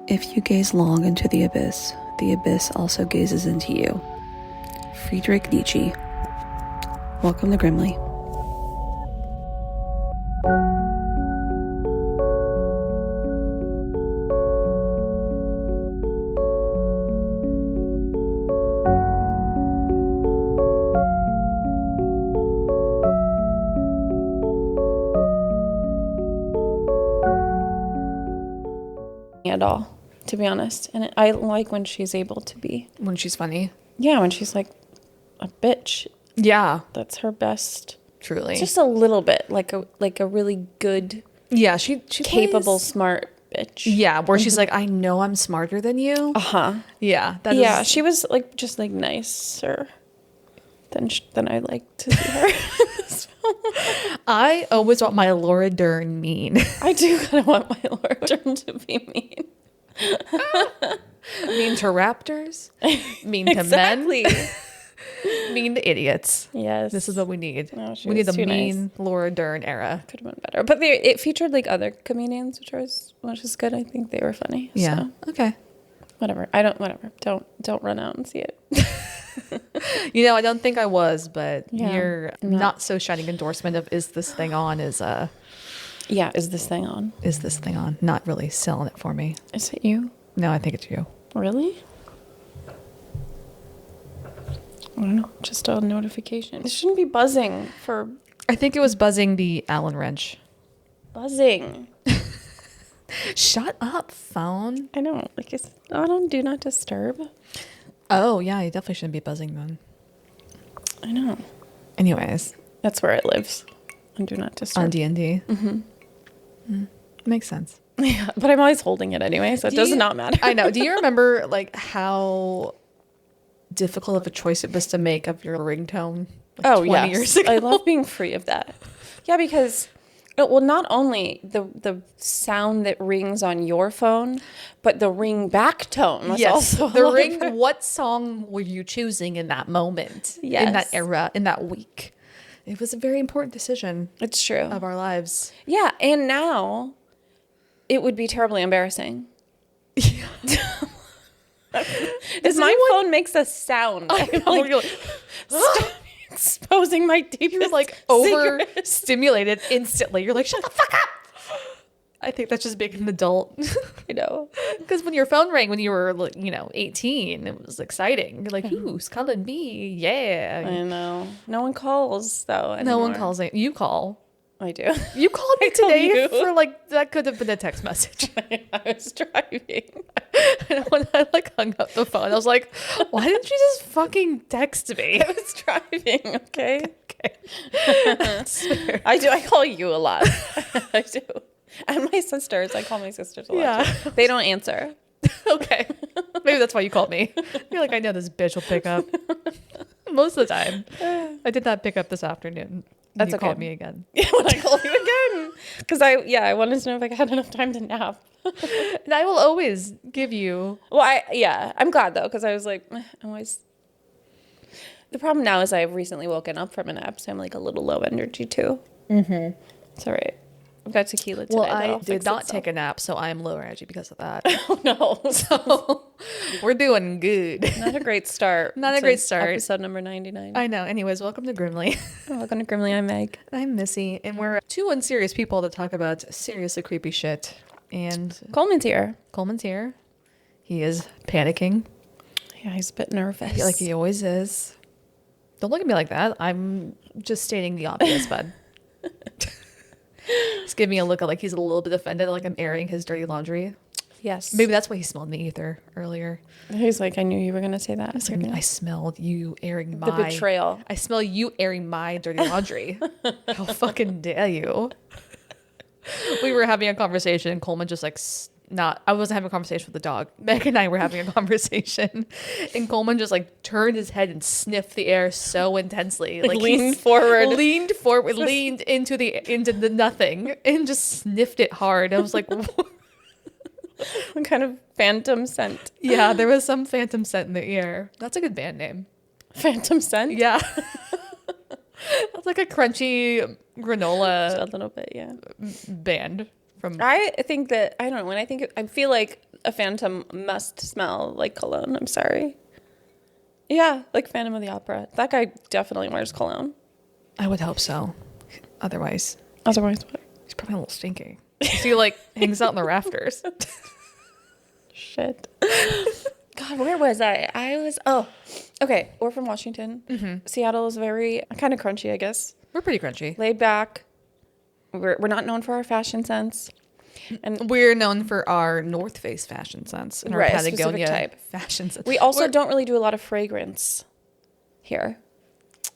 If you gaze long into the abyss also gazes into you. Friedrich Nietzsche. Welcome to Grimly. At all, to be honest. And I like when she's able to be. When she's funny. Yeah, when she's like a bitch. Yeah. That's her best. Truly. Just a little bit. Like a really good, yeah, she capable, plays, smart bitch. Yeah, where she's like, I know I'm smarter than you. Uh-huh. Yeah. She was like just like nicer than I like to see her. I always want my Laura Dern mean. I do kind of want my Laura Dern to be mean. Mean to raptors, mean to exactly. men, mean to idiots. Yes. This is what we need. No, we need the mean nice. Laura Dern era. Could have been better. But it featured like other comedians, which is good. I think they were funny. Yeah. So. Okay. Whatever. Don't run out and see it. I don't think I was, but your not so shining endorsement of "Is this thing on?" is yeah. Is this thing on? Is this thing on? Not really selling it for me. Is it you? No, I think it's you. Really? I don't know. Just a notification. It shouldn't be buzzing for. I think it was buzzing the Allen wrench. Buzzing. Shut up, phone. I know. Like it's not on Do Not Disturb. Oh yeah, you definitely shouldn't be buzzing then. I know. Anyways, that's where it lives. On Do Not Disturb. On D&D. Mm-hmm. Makes sense. Yeah, but I'm always holding it anyway, so it does not matter. I know. Do you remember like how difficult of a choice it was to make of your ringtone? Like 20 years ago? I love being free of that. Yeah, because not only the sound that rings on your phone, but the ring back tone was also the ring. What song were you choosing in that moment? Yes. In that era, in that week. It was a very important decision. It's true. Of our lives. Yeah, and now it would be terribly embarrassing. Yeah. If my phone makes a sound, I'm like, stop exposing my deepest You're like overstimulated instantly. You're like, shut the fuck up. I think that's just being an adult. I know. Because when your phone rang when you were, 18, it was exciting. You're like, who's calling me? Yeah. I know. No one calls, though, anymore. No one calls. You call. I do. You called me today for, that could have been a text message. I was driving. And when I, hung up the phone, I was like, why didn't you just fucking text me? I was driving, okay? I do. I call you a lot. I do. And my sisters. I call my sisters a lot, too. They don't answer. Okay. Maybe that's why you called me. You're like, I know this bitch will pick up. Most of the time. I did not pick up this afternoon. That's you okay. Called me again. Yeah, when I call you again. Because I wanted to know if I had enough time to nap. And I will always give you. Well, I'm glad, though, because I was like, I'm always. The problem now is I've recently woken up from a nap, so I'm a little low energy, too. Mm-hmm. It's all right. I've got tequila today. Well, I did not take a nap, so I'm low energy because of that. Oh, no. So we're doing good. Not a great start. Not a great start. Episode number 99. I know. Anyways, welcome to Grimly. Welcome to Grimly. I'm Meg. I'm Missy. And we're two unserious people that talk about seriously creepy shit. And Coleman's here. He is panicking. Yeah, he's a bit nervous. Like he always is. Don't look at me like that. I'm just stating the obvious, bud. He's giving me a look like he's a little bit offended, like I'm airing his dirty laundry. Yes. Maybe that's why he smelled the ether earlier. He's like, I knew you were going to say that. I smelled you airing the betrayal. I smell you airing my dirty laundry. How fucking dare you? We were having a conversation and Coleman just I wasn't having a conversation with the dog. Meg and I were having a conversation and Coleman just turned his head and sniffed the air so intensely. Leaned forward, leaned into the nothing and just sniffed it hard. I was like, what kind of phantom scent? Yeah, there was some phantom scent in the air. That's a good band name. Phantom scent? Yeah. That's like a crunchy granola. A little bit, yeah. Band. I think that, I don't know, when I feel like a phantom must smell like cologne. I'm sorry. Yeah, like Phantom of the Opera. That guy definitely wears cologne. I would hope so. Otherwise What? he's probably a little stinky. He like hangs out in the rafters. Shit. God, where was I? Okay. We're from Washington. Mm-hmm. Seattle is very kind of crunchy, I guess. We're pretty crunchy. Laid back. We're not known for our fashion sense. And we're known for our North Face fashion sense and our Patagonia type fashion sense. We also don't really do a lot of fragrance here.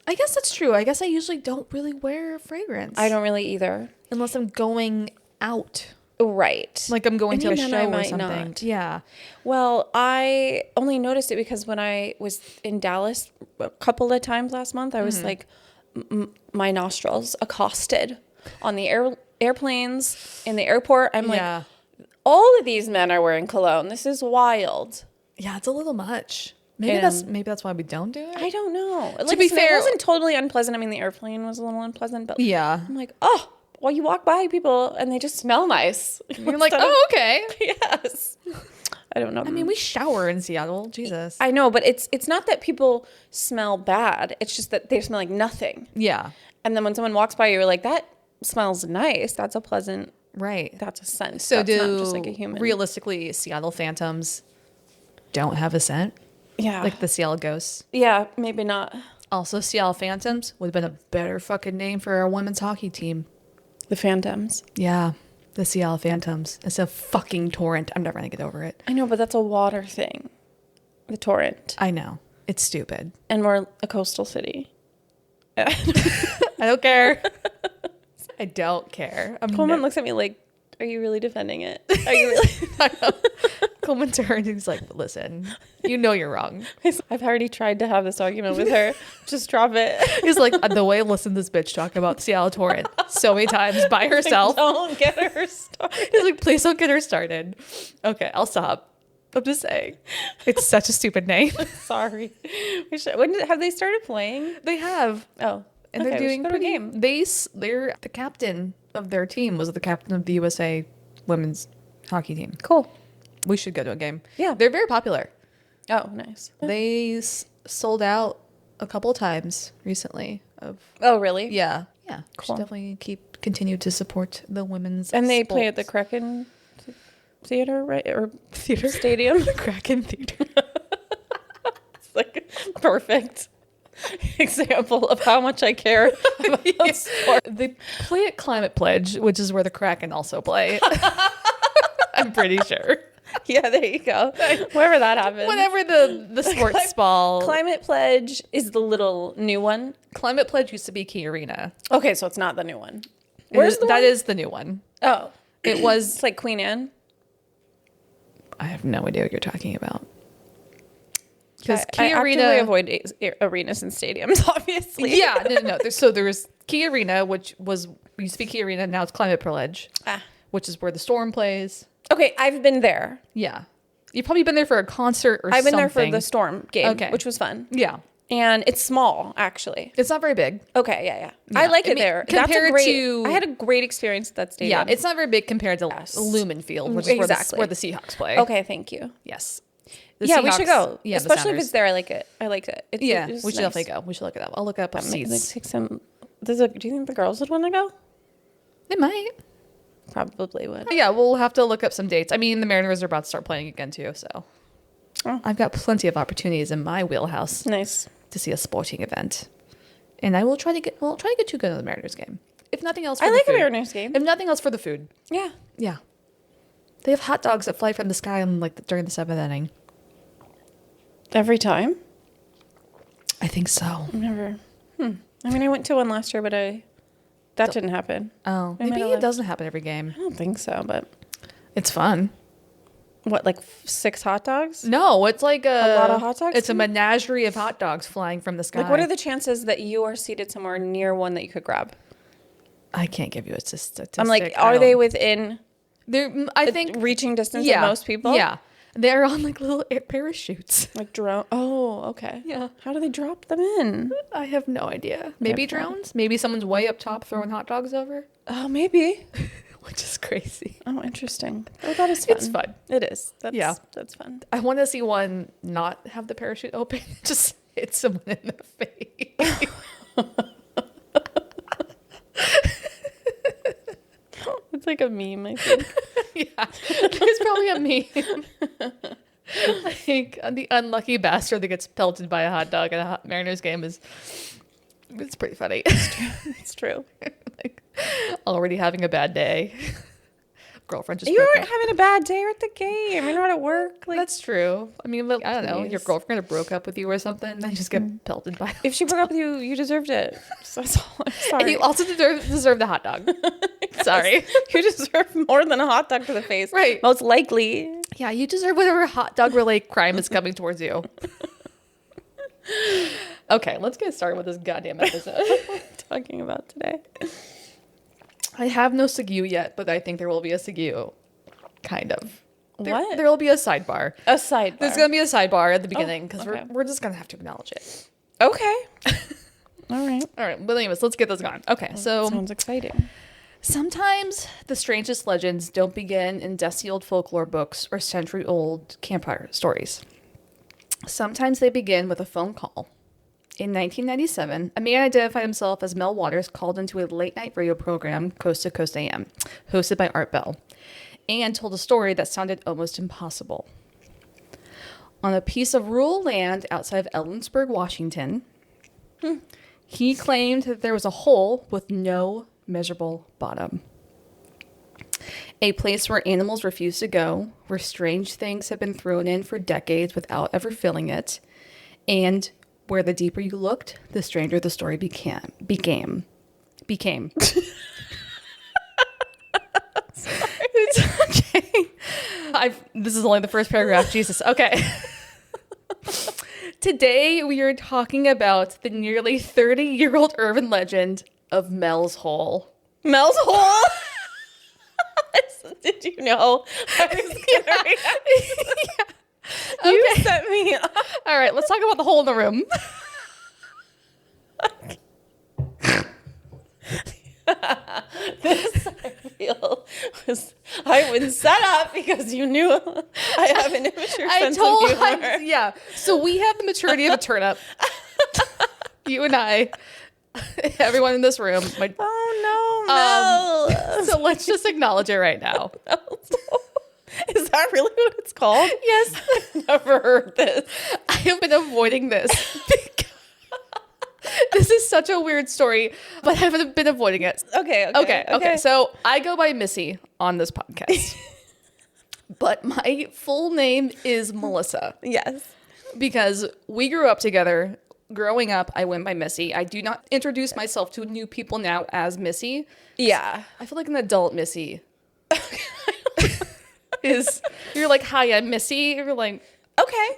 I guess that's true. I guess I usually don't really wear fragrance. I don't really either. Unless I'm going out. Right. Like I'm going to a show or something. Not. Yeah. Well, I only noticed it because when I was in Dallas a couple of times last month, I was like, my nostrils accosted on the airplanes, in the airport. I'm like, all of these men are wearing cologne. This is wild. Yeah, it's a little much. Maybe that's why we don't do it. I don't know. To be fair, it wasn't totally unpleasant. I mean, the airplane was a little unpleasant, but yeah, I'm like, oh, well, you walk by people and they just smell nice. You're like, oh, okay, yes. I don't know. I mean, we shower in Seattle. Jesus. I know, but it's not that people smell bad. It's just that they smell like nothing. Yeah. And then when someone walks by, you're like, that smells nice. That's a pleasant. Right. That's a scent. So that's not just like a human. Realistically, Seattle Phantoms don't have a scent. Yeah. Like the Seattle Ghosts. Yeah, maybe not. Also, Seattle Phantoms would have been a better fucking name for our women's hockey team. The Phantoms. Yeah. The Seattle Phantoms. It's a fucking torrent. I'm never going to get over it. I know, but that's a water thing. The torrent. I know. It's stupid. And we're a coastal city. I don't care. I don't care. Coleman looks at me like, are you really defending it? Are you really? I know. Coleman turned and he's like, listen, you know you're wrong. I've already tried to have this argument with her. Just drop it. He's like, the way I listened to this bitch talk about Seattle Torrent so many times by herself. Like, don't get her started. He's like, please don't get her started. Okay, I'll stop. I'm just saying. It's such a stupid name. Sorry. Have they started playing? They have. Oh. And they're doing pretty game. They're the captain of their team was the captain of the USA women's hockey team. Cool. We should go to a game. Yeah. They're very popular. Oh, nice. They sold out a couple of times recently. Oh, really? Yeah. Yeah. Cool. Should definitely continue to support the women's And they sports. play at the Kraken Theater, right? Or theater stadium? The Kraken Theater. It's like perfect example of how much I care about sport. They play at Climate Pledge, which is where the Kraken also play. I'm pretty sure. Yeah, there you go. Wherever that happens. Whenever the sports ball. Climate Pledge is the little new one. Climate Pledge used to be Key Arena. Okay, so it's not the new one. Where's the That is the new one. Oh. It was It's like Queen Anne. I have no idea what you're talking about. Because I Key Arena, avoid arenas and stadiums, obviously. Yeah, no. So there's Key Arena, which used to be Key Arena, now it's Climate Pledge, which is where the Storm plays. Okay, I've been there. Yeah, you've probably been there for a concert or something. I've been there for the Storm game, which was fun. Yeah, and it's small actually. It's not very big. Okay, yeah. I like it there. Compared to, I had a great experience at that stadium. Yeah, it's not very big compared to Lumen Field, which is where the Seahawks play. Okay, thank you. Yes. We should go. Yeah, especially if it's there. I like it. I liked it. We should definitely go. We should look it up. I'll look up seats. Take some. Do you think the girls would want to go? They might. Probably would. Yeah, we'll have to look up some dates. I mean, the Mariners are about to start playing again too, so I've got plenty of opportunities in my wheelhouse. Nice to see a sporting event, and I will try to get you go to the Mariners game. If nothing else, for I the like food. a Mariners game. If nothing else, for the food. Yeah. They have hot dogs that fly from the sky during the seventh inning. Every time? I think so. I've never. I mean, I went to one last year, but that didn't happen. Oh, maybe it doesn't happen every game. I don't think so, but it's fun. What, like 6 hot dogs? No, it's like a lot of hot dogs. It's a menagerie of hot dogs flying from the sky. Like, what are the chances that you are seated somewhere near one that you could grab? I can't give you a statistic. I'm like, are they within? I think reaching distance of most people. Yeah. They're on like little parachutes. Like drone. Oh, okay. Yeah. How do they drop them in? I have no idea. Maybe drones? Maybe someone's way up top throwing hot dogs over? Oh, maybe. which is crazy. Oh, interesting. Oh, that is fun. It's fun. It is. Yeah. That's fun. I want to see one not have the parachute open, just hit someone in the face. It's like a meme, I think. Yeah, there's probably a meme. Like the unlucky bastard that gets pelted by a hot dog at a Mariners game it's pretty funny. It's true. Like, already having a bad day. Girlfriend just You broke weren't up. having a bad day at the game. You're not at work. Like, That's true. I mean, I don't know. Your Please. girlfriend broke up with you or something, then you just get pelted by. if she broke up with you, you deserved it. So that's all. I'm sorry. And you also deserve the hot dog. Sorry. You deserve more than a hot dog to the face. Right. Most likely. Yeah, you deserve whatever hot dog related crime is coming towards you. Okay, let's get started with this goddamn episode. What are we talking about today? I have no segue yet, but I think there will be a segue. Kind of. What? There will be a sidebar. A sidebar. There's going to be a sidebar at the beginning because okay. we're just going to have to acknowledge it. Okay. All right. All right, but anyways, let's get this going. Okay, so Sounds exciting. sometimes the strangest legends don't begin in dusty old folklore books or century-old campfire stories. Sometimes they begin with a phone call. In 1997, a man identified himself as Mel Waters called into a late-night radio program, Coast to Coast AM, hosted by Art Bell, and told a story that sounded almost impossible. On a piece of rural land outside of Ellensburg, Washington, he claimed that there was a hole with no measurable bottom. A place where animals refused to go, where strange things have been thrown in for decades without ever filling it, and where the deeper you looked, the stranger the story became. It's okay. This is only the first paragraph. Jesus. Okay. Today we are talking about the nearly 30-year-old urban legend of Mel's Hole. Mel's hole. Did you know? I was gonna react. Yeah. You Okay. set me up. All right, let's talk about the hole in the room. This I feel was I was set up because you knew I have an immature sense of humor. Yeah. So we have the maturity of a turnip. You and I, everyone in this room. Oh no, Mel. So let's just acknowledge it right now. Is that really what it's called? Yes. I've never heard this. I have been avoiding this. This is such a weird story, but I've been avoiding it. Okay. So I go by Missy on this podcast. But my full name is Melissa Yes. because we grew up together. Growing up, I went by Missy. I do not introduce myself to new people now as Missy. Yeah. I feel like an adult Missy is, you're like, hi, I'm Missy. You're like,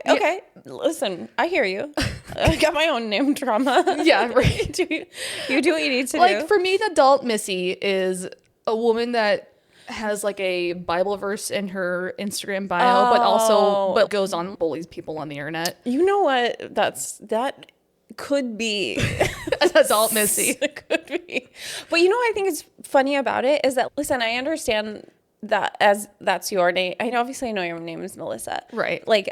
Okay. Listen, I hear you. I got my own name drama. yeah, right. You do what you need to Like do. for me, the adult Missy is a woman that has like a Bible verse in her Instagram bio, but goes on and bullies people on the internet. You know what? That could be An adult Missy. It could be. But you know what I think is funny about it is that, listen, I understand that as that's your name. Obviously I know your name is Melissa. Right. Like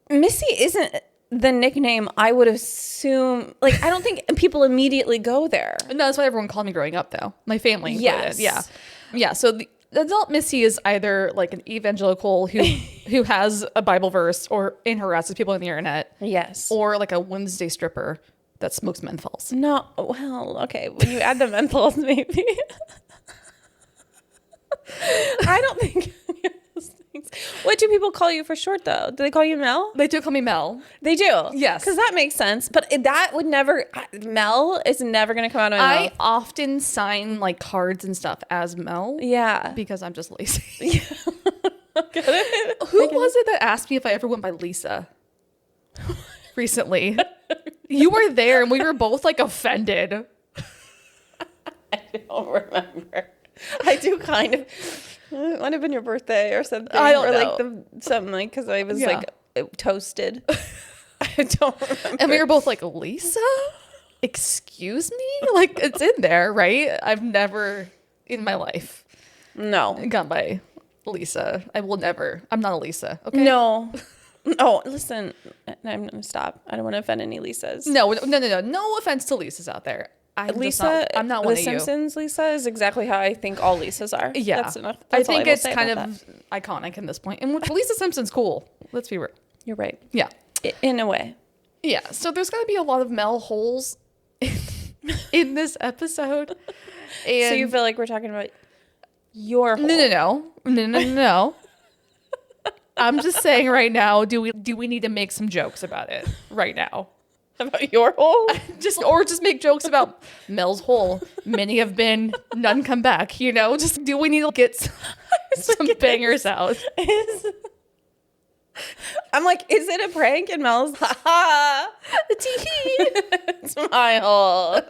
Missy isn't the nickname I would assume. Like, I don't think people immediately go there. No, that's what everyone called me growing up, though. My family included. Yes. Yeah. So the adult Missy is either like an evangelical who has a Bible verse or harasses people on the internet. Yes. Or like a Wednesday stripper that smokes menthols. No. Well, okay. When you add the menthols, maybe. I don't think any of those things. What do people call you for short, though? Do they call you Mel? They do call me Mel. They do. Yes. Because that makes sense. But that would never, Mel is never going to come out of my I mouth. often sign like cards and stuff as Mel. Yeah. Because I'm just lazy. Get it? Who was it that asked me if I ever went by Lisa recently? You were there and we were both like offended. I don't remember. I do kind of. It might have been your birthday or something. I don't or know. like something like because I was Yeah. like toasted. I don't remember. And we were both like, Lisa? Excuse me? Like, it's in there, right? I've never in my life No. gone by Lisa. I will never. I'm not a Lisa. Okay. No. Oh, listen. I'm going to stop. I don't want to offend any Lisas. No. No offense to Lisas out there. I'm not one of you. The Simpsons Lisa is exactly how I think all Lisas are. Yeah. That's enough. I That's all think will it's say kind about of that. iconic in this point. And Lisa Simpson's cool. Let's be real. You're right. Yeah. In a way. Yeah. So there's going to be a lot of Mel holes in this episode. And So you feel like we're talking about your hole. No. I'm just saying right now, do we need to make some jokes about it right now? About your hole? Just make jokes about Mel's hole. Many have been, none come back, you know? Just do we need to get some bangers out? I'm like, is it a prank? And Mel's, ha ha, it's my hole.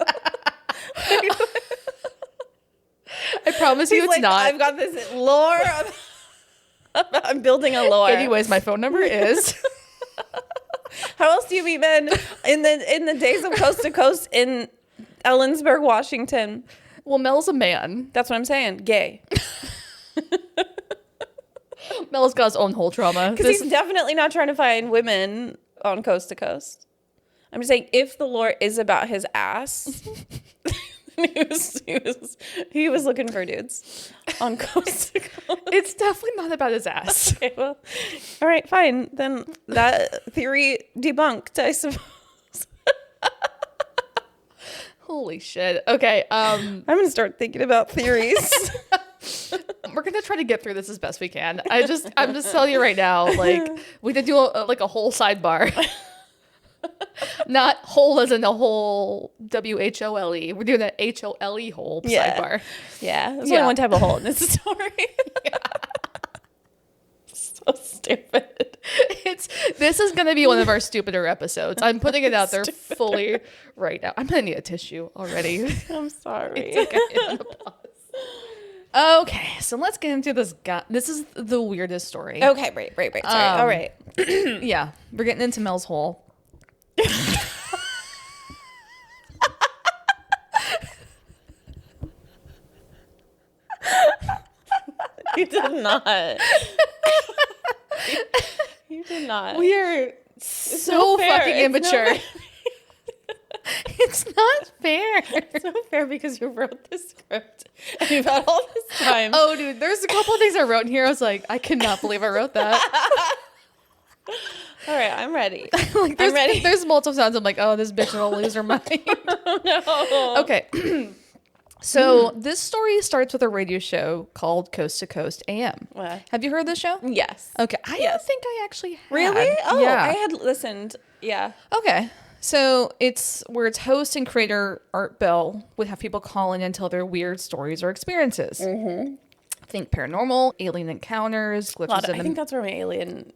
I promise you He's it's like, not. I've got this lore. I'm building a lore. Anyways, my phone number is... How else do you meet men in the days of Coast to Coast in Ellensburg, Washington? Well, Mel's a man. That's what I'm saying. Gay. Mel's got his own hole trauma. Because he's definitely not trying to find women on Coast to Coast. I'm just saying, if the lore is about his ass, he was looking for dudes on Coast to Coast. It's definitely not about his ass. Okay, well, all right, fine. Then that theory debunked, I suppose. Holy shit. Okay. I'm gonna start thinking about theories. We're gonna try to get through this as best we can. I'm just telling you right now, like we did do a whole sidebar. Not whole as in a whole WHOLE. We're doing that HOLE hole sidebar. Yeah. There's only one type of hole in this story. So stupid. This is gonna be one of our stupider episodes. I'm putting it out there fully right now. I'm gonna need a tissue already. I'm sorry. It's okay. Okay, so let's get into this. This is the weirdest story. Okay, right. Sorry. All right. Yeah, we're getting into Mel's hole. You did not. You did not. We are so fucking immature. It's not fair. It's not fair because you wrote the script and you've had all this time. Oh, dude, there's a couple of things I wrote in here. I was like, I cannot believe I wrote that. All right, I'm ready. I'm ready. There's multiple times I'm like, oh, this bitch will lose her mind. No. Okay. So this story starts with a radio show called Coast to Coast AM. What? Have you heard this show? Yes. Okay. I don't think I actually had. Really? Oh, yeah. I had listened. Yeah. Okay. So it's where its host and creator Art Bell would have people call in and tell their weird stories or experiences. Mm-hmm. Think paranormal, alien encounters, glitches I think that's where my alien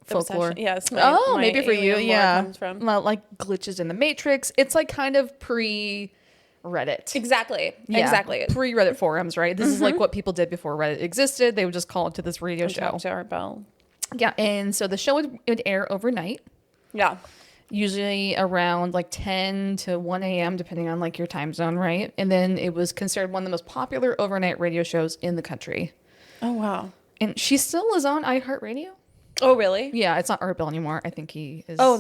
folklore. obsession. Yes. Maybe for you. Yeah. Comes from. Like glitches in the Matrix. It's like kind of pre-Reddit. Exactly. Yeah. Exactly. Pre-Reddit forums, right? This is like what people did before Reddit existed. They would just call into this radio show. Talk to Art Bell. Yeah. And so the show would air overnight. Yeah. Usually around like 10 to 1 a.m. depending on like your time zone, right? And then it was considered one of the most popular overnight radio shows in the country. Oh, wow. And she still is on iHeartRadio. Oh, really? Yeah, it's not Art Bell anymore. I think he is. Oh,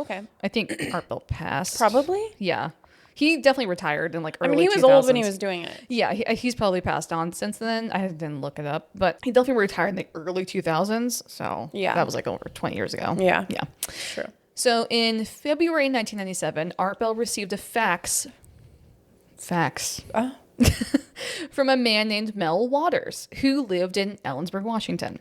okay. I think Art Bell passed. Probably? Yeah. He definitely retired in like early 2000s. he was old when he was doing it. Yeah, he's probably passed on since then. I didn't look it up, but he definitely retired in the early 2000s. So Yeah. that was like over 20 years ago. Yeah. Yeah. True. So in February 1997, Art Bell received a fax from a man named Mel Waters, who lived in Ellensburg, Washington.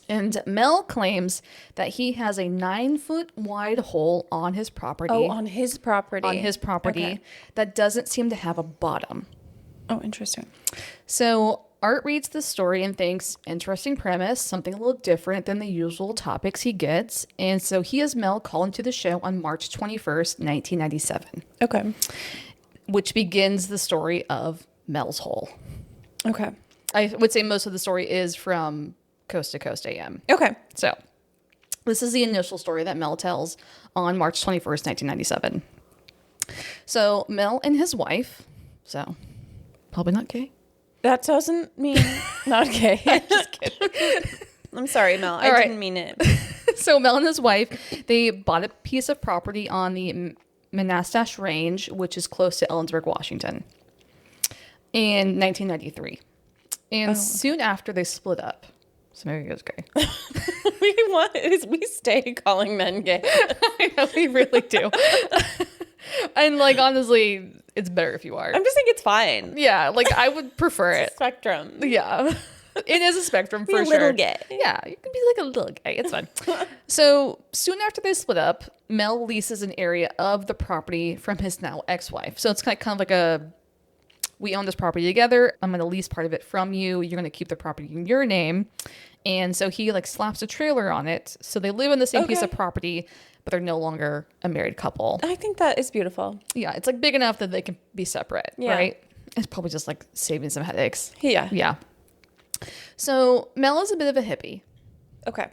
And Mel claims that he has a 9-foot wide hole on his property. Oh, on his property. Okay. That doesn't seem to have a bottom. Oh, interesting. So Art reads the story and thinks, interesting premise, something a little different than the usual topics he gets. And so he has Mel call into the show on March 21st, 1997. Okay. Which begins the story of Mel's hole. Okay. I would say most of the story is from Coast to Coast AM. Okay. So this is the initial story that Mel tells on March 21st, 1997. So Mel and his wife, so probably not gay. That doesn't mean not gay. I'm just kidding. I'm sorry, Mel. I didn't mean it. So Mel and his wife, they bought a piece of property on the Manastash Range, which is close to Ellensburg, Washington, in 1993. And soon after, they split up. So maybe he was gay. We stay calling men gay. I know, we really do. And like, honestly, it's better if you are. I'm just saying it's fine. Yeah, like I would prefer it. Spectrum. Yeah. It is a spectrum for Be a sure. little gay. Yeah, you can be like a little gay. It's fine. So soon after they split up, Mel leases an area of the property from his now ex-wife. So it's kind of like a, we own this property together. I'm going to lease part of it from you. You're going to keep the property in your name. And so he like slaps a trailer on it. So they live in the same piece of property, but they're no longer a married couple. I think that is beautiful. Yeah, it's like big enough that they can be separate, right? It's probably just like saving some headaches. Yeah. Yeah. So Mel is a bit of a hippie. Okay.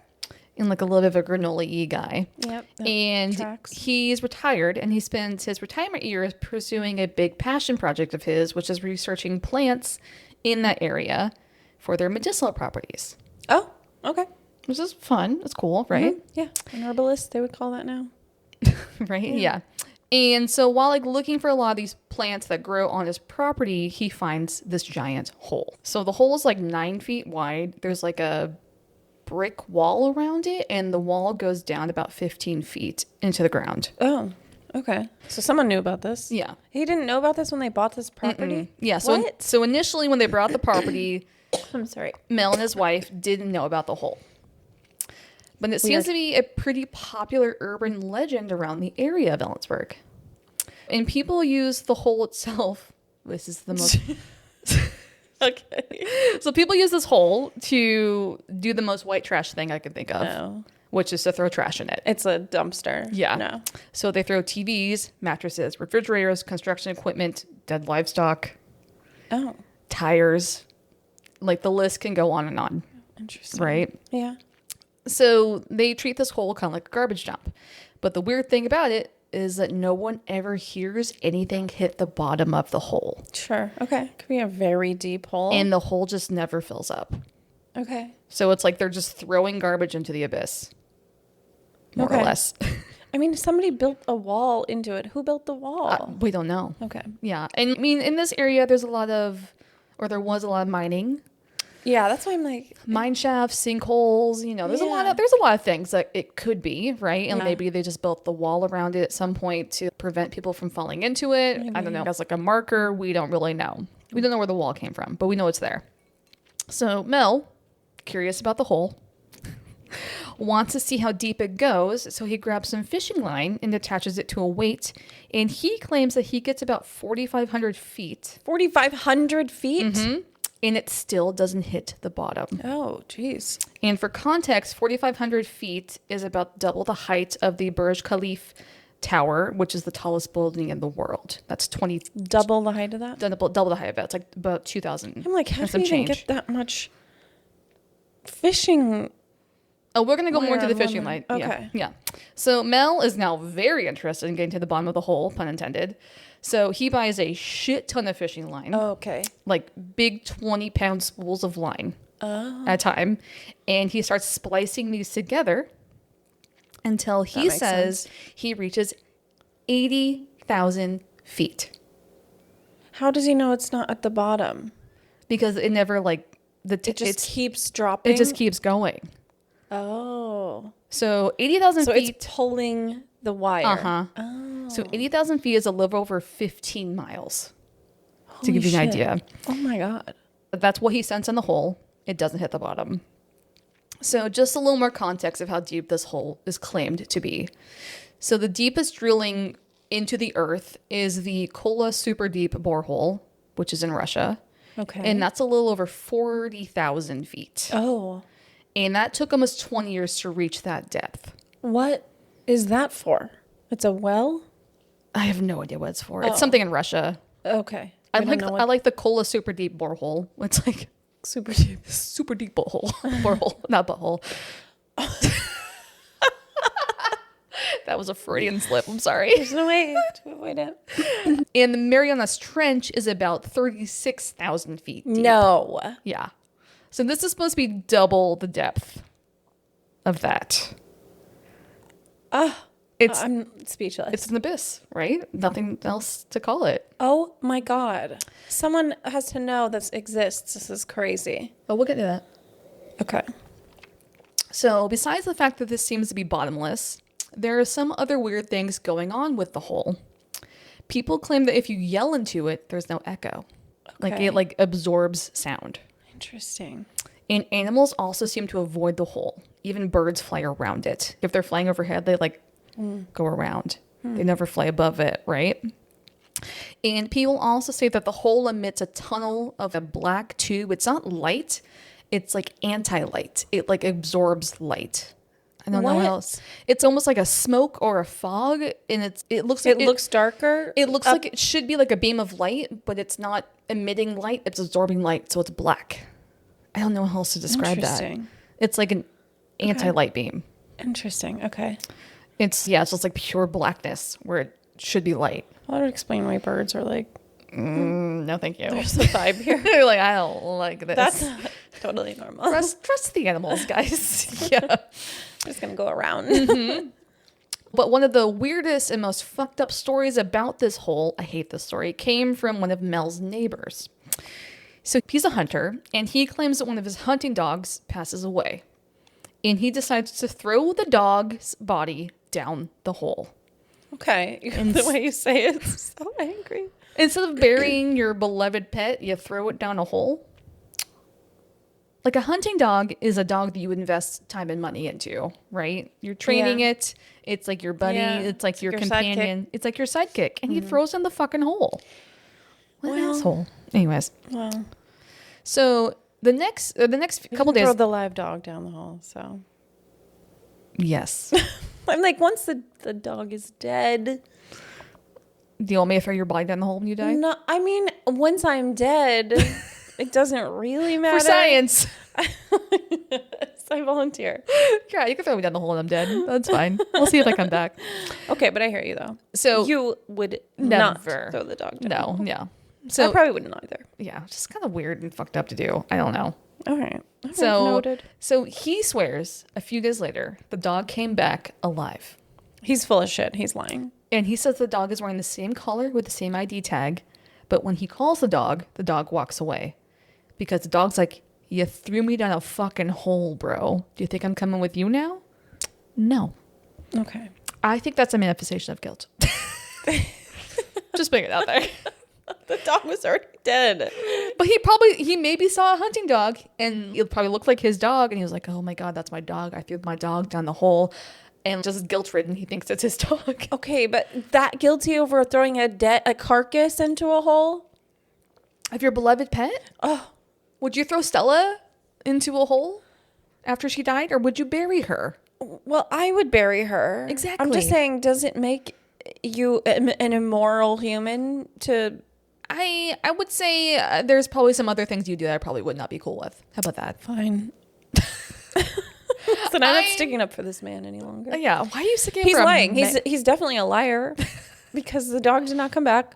And like a little bit of a granola-y guy. Yep. And he's retired, and he spends his retirement years pursuing a big passion project of his, which is researching plants in that area for their medicinal properties. Oh, okay. Which is fun. It's cool, right? Mm-hmm. Yeah. An herbalist, they would call that now. Right? Yeah. And so while like looking for a lot of these plants that grow on his property, he finds this giant hole. So the hole is like 9 feet wide. There's like a brick wall around it, and the wall goes down about 15 feet into the ground. Oh, okay. So someone knew about this. Yeah. He didn't know about this when they bought this property? Yeah. What? So initially when they bought the property, I'm sorry. Mel and his wife didn't know about the hole. But it seems to be a pretty popular urban legend around the area of Ellensburg. And people use the hole itself. This is the most... Okay. So people use this hole to do the most white trash thing I can think of. No. Which is to throw trash in it. It's a dumpster. Yeah. No. So they throw TVs, mattresses, refrigerators, construction equipment, dead livestock, Oh. tires. Like the list can go on and on. Interesting. Right? Yeah. So they treat this hole kind of like a garbage dump. But the weird thing about it is that no one ever hears anything hit the bottom of the hole. Sure. Okay. Could be a very deep hole. And the hole just never fills up. Okay. So it's like they're just throwing garbage into the abyss. More or less. I mean, somebody built a wall into it. Who built the wall? We don't know. Okay. Yeah. And I mean, in this area, there was a lot of mining. Yeah, that's why I'm like, Mine shafts, sinkholes, you know, there's a lot of things that it could be, right? And maybe they just built the wall around it at some point to prevent people from falling into it. Maybe. I don't know. As like a marker, we don't really know. We don't know where the wall came from, but we know it's there. So Mel, curious about the hole, wants to see how deep it goes, so he grabs some fishing line and attaches it to a weight, and he claims that he gets about 4,500 feet. 4,500 feet? Mm-hmm. And it still doesn't hit the bottom. Oh, geez. And for context, 4,500 feet is about double the height of the Burj Khalifa Tower, which is the tallest building in the world. That's 20... Double the height of that? Double the height of that. It's like about 2,000. I'm like, how do you even get that much fishing? Oh, we're going to go more into the fishing line. Okay. Yeah. So Mel is now very interested in getting to the bottom of the hole, pun intended. So he buys a shit ton of fishing line. Oh, okay. Like big 20-pound spools of line at a time. And he starts splicing these together until he says he reaches 80,000 feet. How does he know it's not at the bottom? Because it never like... It just keeps dropping? It just keeps going. Oh. So 80,000 feet... So it's pulling the wire. Uh-huh. Oh. So 80,000 feet is a little over 15 miles. Holy to give you an idea. Oh my God. That's what he sends in the hole. It doesn't hit the bottom. So just a little more context of how deep this hole is claimed to be. So the deepest drilling into the earth is the Kola Super Deep borehole, which is in Russia. Okay. And that's a little over 40,000 feet. Oh. And that took almost 20 years to reach that depth. What is that for? It's a well? I have no idea what it's for. It's something in Russia. Okay. I like the Kola Super Deep borehole. It's like super deep borehole, not butthole. That was a Freudian slip. I'm sorry. There's no way to avoid it. And the Marianas Trench is about 36,000 feet deep. No. Yeah. So this is supposed to be double the depth of that. I'm speechless. It's an abyss, right? Nothing else to call it. Oh my God. Someone has to know this exists. This is crazy. But we'll get to that. Okay. So besides the fact that this seems to be bottomless, there are some other weird things going on with the hole. People claim that if you yell into it, there's no echo. Like Okay. it like absorbs sound. Interesting. And animals also seem to avoid the hole. Even birds fly around it. If they're flying overhead, they like go around. They never fly above it, right? And people also say that the hole emits a tunnel of a black tube. It's not light. It's like anti-light. It like absorbs light. I don't know what What? else. It's almost like a smoke or a fog, and it looks like It looks darker. it looks like it should be like a beam of light, but it's not emitting light. It's absorbing light, so it's black. I don't know how else to describe that. Interesting. It's like an anti-light beam. Interesting. Okay. It's just like pure blackness where it should be light. Well, that would explain why birds are like, No, thank you. there's a vibe here. They're like, I don't like this. That's totally normal. trust the animals, guys. Yeah. I'm just going to go around. But one of the weirdest and most fucked up stories about this hole, I hate this story, came from one of Mel's neighbors. So he's a hunter, and he claims that one of his hunting dogs passes away. And he decides to throw the dog's body down the hole. Okay. The way you say it's so angry. Instead of burying your beloved pet, you throw it down a hole. Like a hunting dog is a dog that you invest time and money into, right? You're training it. It's like your buddy. Yeah. It's like your Your companion. It's like your sidekick. And he throws in the fucking hole. What an Well- asshole. Anyways. Well, So the next couple days. throw the live dog down the hole. So Yes. I'm like, once the dog is dead. Do you want me to throw your body down the hole when you die? No, I mean, once I'm dead, it doesn't really matter. For science. I volunteer. Yeah, you can throw me down the hole when I'm dead. That's fine. We'll see if I come back. Okay, but I hear you though. So You would Never. not throw the dog down. no, yeah. I So probably wouldn't either. yeah, just kind of weird and fucked up to do. I don't know. All right. So Noted. so he swears a few days later the dog came back alive. He's full of shit. He's lying. And he says the dog is wearing the same collar with the same ID tag, but when he calls the dog walks away. Because the dog's like, you threw me down a fucking hole, bro. Do you think I'm coming with you now? No. Okay. I think that's a manifestation of guilt. Just putting it out there. The dog was already dead. But he maybe saw a hunting dog and it probably looked like his dog. And he was like, oh my God, that's my dog. I threw my dog down the hole. And just guilt ridden, he thinks it's his dog. Okay, but that guilty over throwing a carcass into a hole? Of your beloved pet? Oh, Would you throw Stella into a hole after she died? Or would you bury her? well, I would bury her. Exactly. I'm just saying, does it make you an immoral human to... I would say there's probably some other things you do that I probably would not be cool with. How about that? Fine. So now I'm not sticking up for this man any longer. Yeah. Why are you sticking up He's for a lying. ma- He's definitely a liar because the dog did not come back.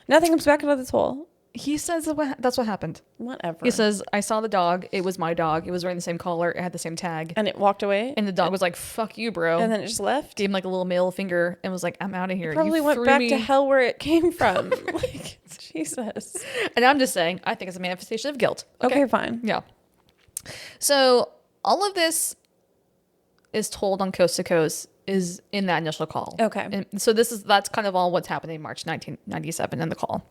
Nothing comes back out of this hole. He says that's what happened. Whatever. He says, I saw the dog. It was my dog. It was wearing the same collar. It had the same tag. and it walked away. And the dog was like, fuck you, bro. And then it just left. Gave him like a little middle finger and was like, I'm out of here. Probably You went threw back me- to hell where it came from. Like, Jesus. And I'm just saying, I think it's a manifestation of guilt. Okay, fine. Yeah. So all of this is told on Coast to Coast is in that initial call. Okay. And so that's kind of all what's happening in March 1997 in the call.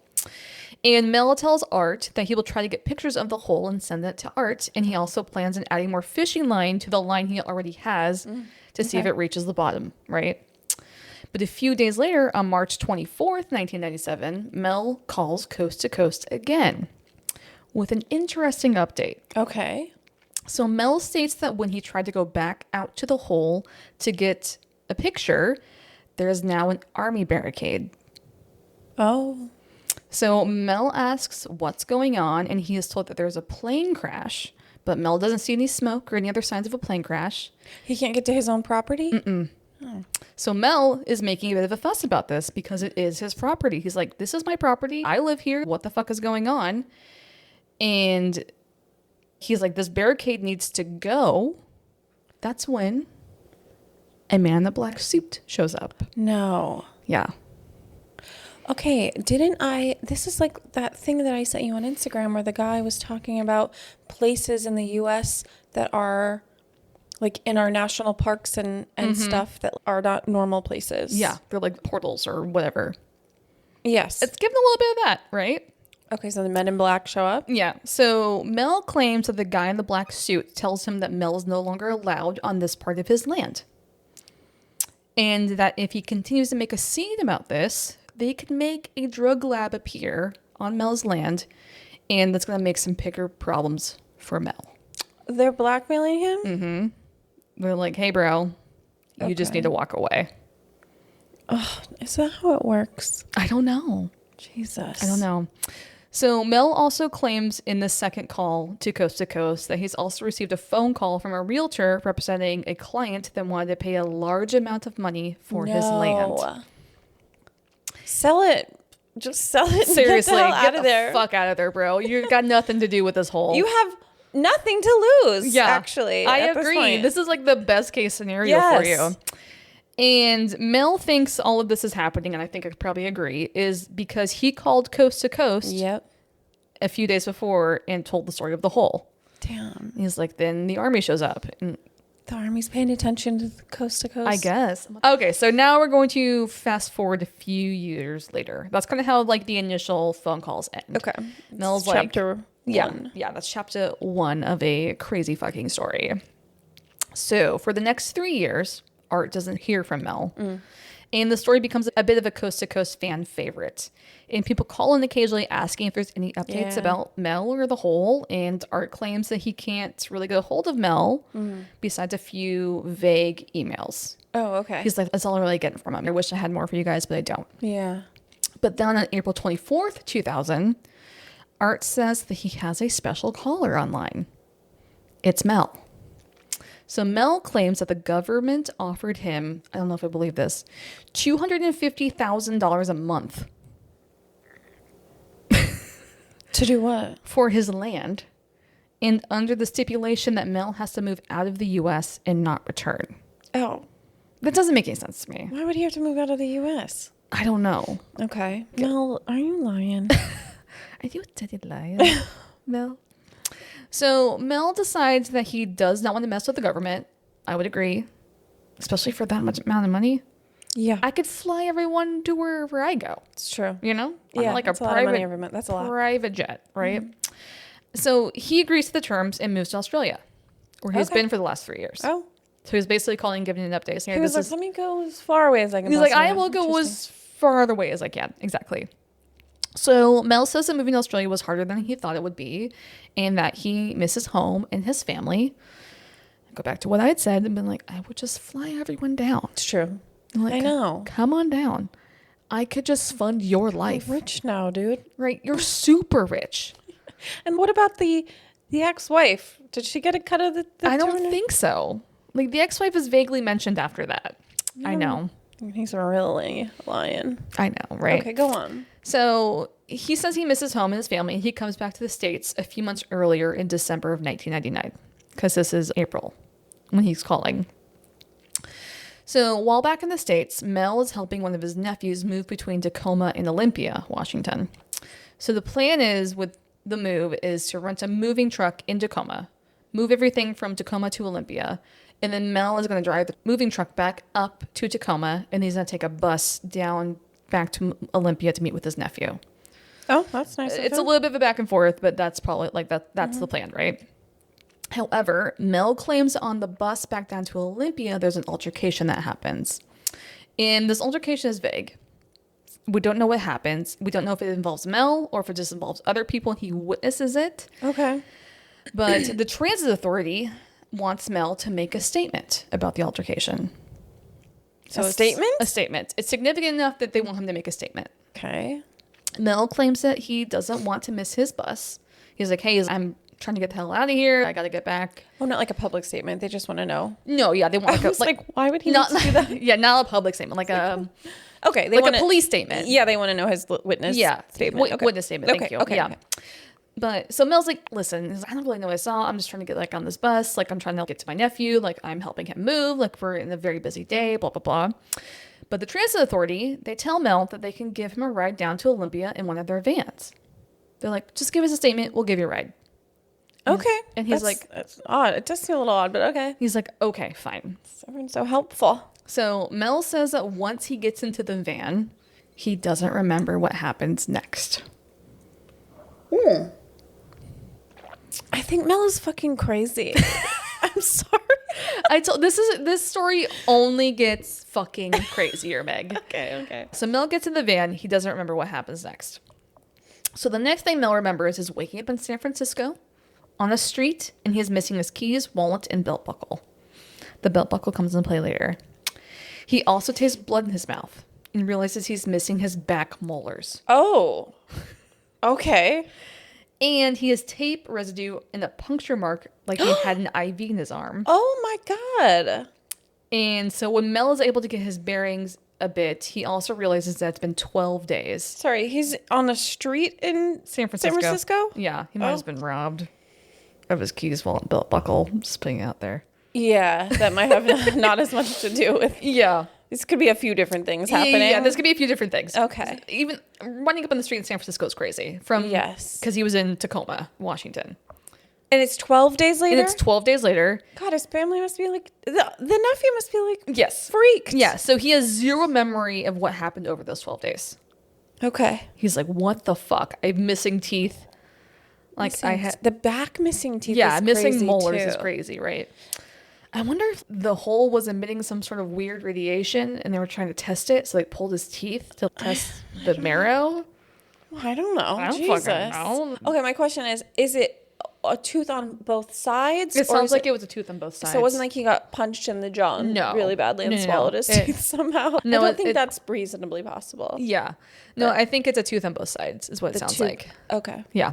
And Mel tells Art that he will try to get pictures of the hole and send that to Art. And he also plans on adding more fishing line to the line he already has to see if it reaches the bottom, right? But a few days later, on March 24th, 1997, Mel calls Coast to Coast again with an interesting update. Okay. So Mel states that when he tried to go back out to the hole to get a picture, there is now an army barricade. Oh. So Mel asks what's going on, and he is told that there's a plane crash, but Mel doesn't see any smoke or any other signs of a plane crash. He can't get to his own property? So Mel is making a bit of a fuss about this because it is his property. He's like, this is my property. I live here. What the fuck is going on? And he's like, this barricade needs to go. That's when a man in a black suit shows up. No. Yeah. Okay, this is like that thing that I sent you on Instagram where the guy was talking about places in the US that are like in our national parks and stuff that are not normal places. Yeah. They're like portals or whatever. Yes. It's giving a little bit of that, right? Okay, so the men in black show up? Yeah. So Mel claims that the guy in the black suit tells him that Mel is no longer allowed on this part of his land. And that if he continues to make a scene about this, they could make a drug lab appear on Mel's land, and that's going to make some bigger problems for Mel. They're blackmailing him? Mm-hmm. They're like, hey, bro, you just need to walk away. Oh, is that how it works? I don't know. Jesus. I don't know. So Mel also claims in the second call to Coast that he's also received a phone call from a realtor representing a client that wanted to pay a large amount of money for his land. Sell it. Just sell it. Seriously, get the hell fuck out of there, bro. You got nothing to do with this whole. You have nothing to lose. Yeah, actually. I agree. This is like the best case scenario for you. And Mel thinks all of this is happening, and I think I probably agree, is because he called Coast to Coast a few days before and told the story of the hole. Damn. He's like, then the army shows up. And the army's paying attention to Coast to Coast. I guess. Okay, so now we're going to fast forward a few years later. That's kind of how like the initial phone calls end. Okay. Mel's like chapter 1. Yeah, that's chapter 1 of a crazy fucking story. So for the next 3 years, Art doesn't hear from Mel. And the story becomes a bit of a Coast to Coast fan favorite. And people call in occasionally asking if there's any updates about Mel or the hole. And Art claims that he can't really get a hold of Mel besides a few vague emails. Oh, okay. He's like, that's all I really get from him. I wish I had more for you guys, but I don't. Yeah. But then on April 24th, 2000, Art says that he has a special caller online. It's Mel. So Mel claims that the government offered him, I don't know if I believe this, $250,000 a month. To do what? For his land, and under the stipulation that Mel has to move out of the U.S. and not return. Oh. That doesn't make any sense to me. Why would he have to move out of the U.S.? I don't know. Okay. Mel, are you lying? Are you a dirty liar, Mel? So Mel decides that he does not want to mess with the government. I would agree. Especially for that much amount of money. Yeah. I could fly everyone to wherever I go. It's true. You know? Yeah. Like that's a private, lot of money every month. That's a lot. Private jet, right? Mm-hmm. So he agrees to the terms and moves to Australia, where he's been for the last 3 years. Oh. So he's basically calling and giving an update. He was like, let me go as far away as I can. He's like, I will go as far away as I can. Exactly. So Mel says that moving to Australia was harder than he thought it would be, and that he misses home and his family. Go back to what I had said and been like, I would just fly everyone down. It's true. Like, I know. Come on down. I could just fund your life. You're rich now, dude. Right? You're super rich. And what about the ex-wife? Did she get a cut of the I don't think so. Like, the ex-wife is vaguely mentioned after that. Yeah. I know. He's really lying. I know, right? Okay, go on. So he says he misses home and his family, and he comes back to the States a few months earlier in December of 1999, because this is April when he's calling. So while back in the States, Mel is helping one of his nephews move between Tacoma and Olympia, Washington. So the plan is with the move is to rent a moving truck in Tacoma, move everything from Tacoma to Olympia, and then Mel is going to drive the moving truck back up to Tacoma, and he's going to take a bus down back to Olympia to meet with his nephew. Oh, that's nice. It's a little bit of a back and forth, but that's probably like that. That's the plan, right? However, Mel claims on the bus back down to Olympia, there's an altercation that happens. And this altercation is vague. We don't know what happens. We don't know if it involves Mel or if it just involves other people and he witnesses it. Okay. But the transit authority wants Mel to make a statement about the altercation. So a statement? A statement. It's significant enough that they want him to make a statement. Okay. Mel claims that he doesn't want to miss his bus. He's like, hey, I'm trying to get the hell out of here. I got to get back. Oh, not like a public statement. They just want to know. No, yeah, they want I was like, why would he not, need to do that? Yeah, not a public statement, like a Okay, they like want a police statement. Yeah, they want to know his witness. statement. Okay. Witness statement. Thank you. Okay. Yeah. Okay. But so Mel's like, listen, I don't really know what I saw. I'm just trying to get like on this bus. Like I'm trying to get to my nephew. Like I'm helping him move. Like we're in a very busy day. Blah blah blah. But the transit authority, they tell Mel that they can give him a ride down to Olympia in one of their vans. They're like, just give us a statement. We'll give you a ride. Okay. And he's that's odd. It does seem a little odd, but okay. He's like, okay, fine. Everyone's so helpful. So Mel says that once he gets into the van, he doesn't remember what happens next. I think Mel is fucking crazy. I'm sorry. This story only gets fucking crazier, Meg. Okay. So Mel gets in the van. He doesn't remember what happens next. So the next thing Mel remembers is waking up in San Francisco on a street, and he is missing his keys, wallet, and belt buckle. The belt buckle comes into play later. He also tastes blood in his mouth and realizes he's missing his back molars. Oh. Okay. And he has tape residue and a puncture mark like he had an IV in his arm. Oh my God. And so when Mel is able to get his bearings a bit, he also realizes that it's been 12 days. Sorry, he's on a street in San Francisco? Yeah, he might have been robbed of his keys, wallet, belt buckle. Just putting it out there. Yeah, that might have not as much to do with. Yeah. This could be a few different things happening. Yeah, this could be a few different things. Okay. Even running up on the street in San Francisco is crazy. Yes. Because he was in Tacoma, Washington. And it's 12 days later? And it's 12 days later. God, his family must be like, the nephew must be like, Yes. freaked. Yeah, so he has zero memory of what happened over those 12 days. Okay. He's like, what the fuck? I have missing teeth. Like I had the back missing teeth. Yeah, is missing crazy molars too. is crazy, right? I wonder if the hole was emitting some sort of weird radiation and they were trying to test it, so they pulled his teeth to test the marrow. I don't know. I don't Jesus. fucking know. Okay, my question is it a tooth on both sides? It sounds like it was a tooth on both sides. So it wasn't like he got punched in the jaw really badly and swallowed his teeth somehow? No, I don't think that's reasonably possible. Yeah. No, I think it's a tooth on both sides is what it sounds like. Okay. Yeah.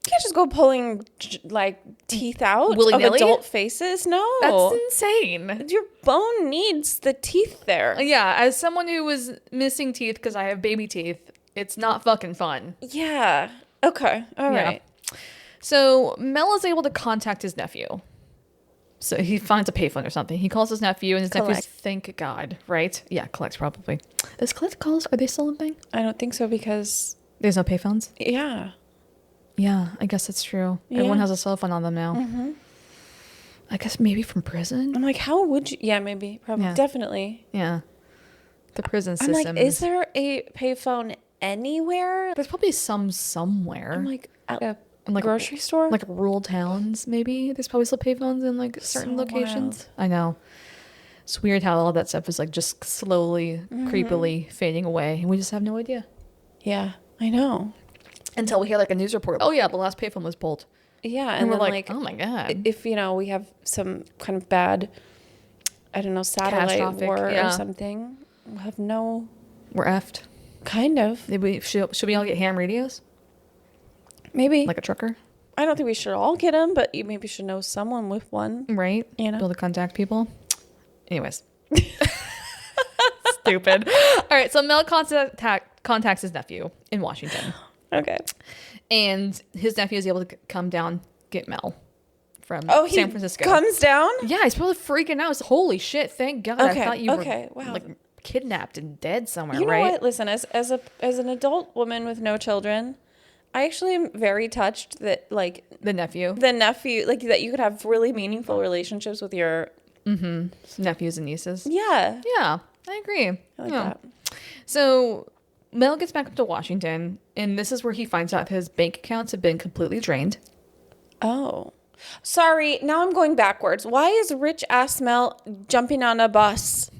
You can't just go pulling like teeth out Willy-nilly? of adult faces. No. That's insane. Your bone needs the teeth there. Yeah, as someone who was missing teeth because I have baby teeth, it's not fucking fun. Yeah. Okay. All right. So Mel is able to contact his nephew. So he finds a payphone or something. He calls his nephew, and his nephew's, thank God, right? Yeah, collect probably. Does collect calls, are they still a thing? I don't think so because... There's no payphones? Yeah. Yeah, I guess that's true. Yeah. Everyone has a cell phone on them now. Mm-hmm. I guess maybe from prison? I'm like, how would you... Yeah, maybe. Probably. Yeah. Definitely. Yeah. The prison I'm system. like, is there a payphone anywhere? There's probably some somewhere. I'm like, at a like grocery store? Like rural towns, maybe. There's probably still payphones in like certain locations. Wild. I know. It's weird how all that stuff is like just slowly, creepily fading away. And we just have no idea. Yeah, I know. Until we hear like a news report. Oh yeah, the last payphone was pulled. Yeah. And we're like, oh my God. If, we have some kind of bad, I don't know, satellite war or something, we'll have no... We're effed. Kind of. Should we all get ham radios? Maybe. Like a trucker? I don't think we should all get them, but you maybe should know someone with one. Right? You know? Be able to contact people. Anyways. Stupid. All right, so Mel contacts his nephew in Washington. Okay. And his nephew is able to come down, get Mel from San Francisco. Comes down? Yeah, he's probably freaking out. He's, holy shit, thank God. Okay. I thought you were like kidnapped and dead somewhere, you know right? What? Listen, as an adult woman with no children, I actually am very touched that like the nephew, like that you could have really meaningful relationships with your nephews and nieces. Yeah. Yeah, I agree. I like that. So Mel gets back up to Washington, and this is where he finds out his bank accounts have been completely drained. Oh. Sorry, now I'm going backwards. Why is rich ass Mel jumping on a bus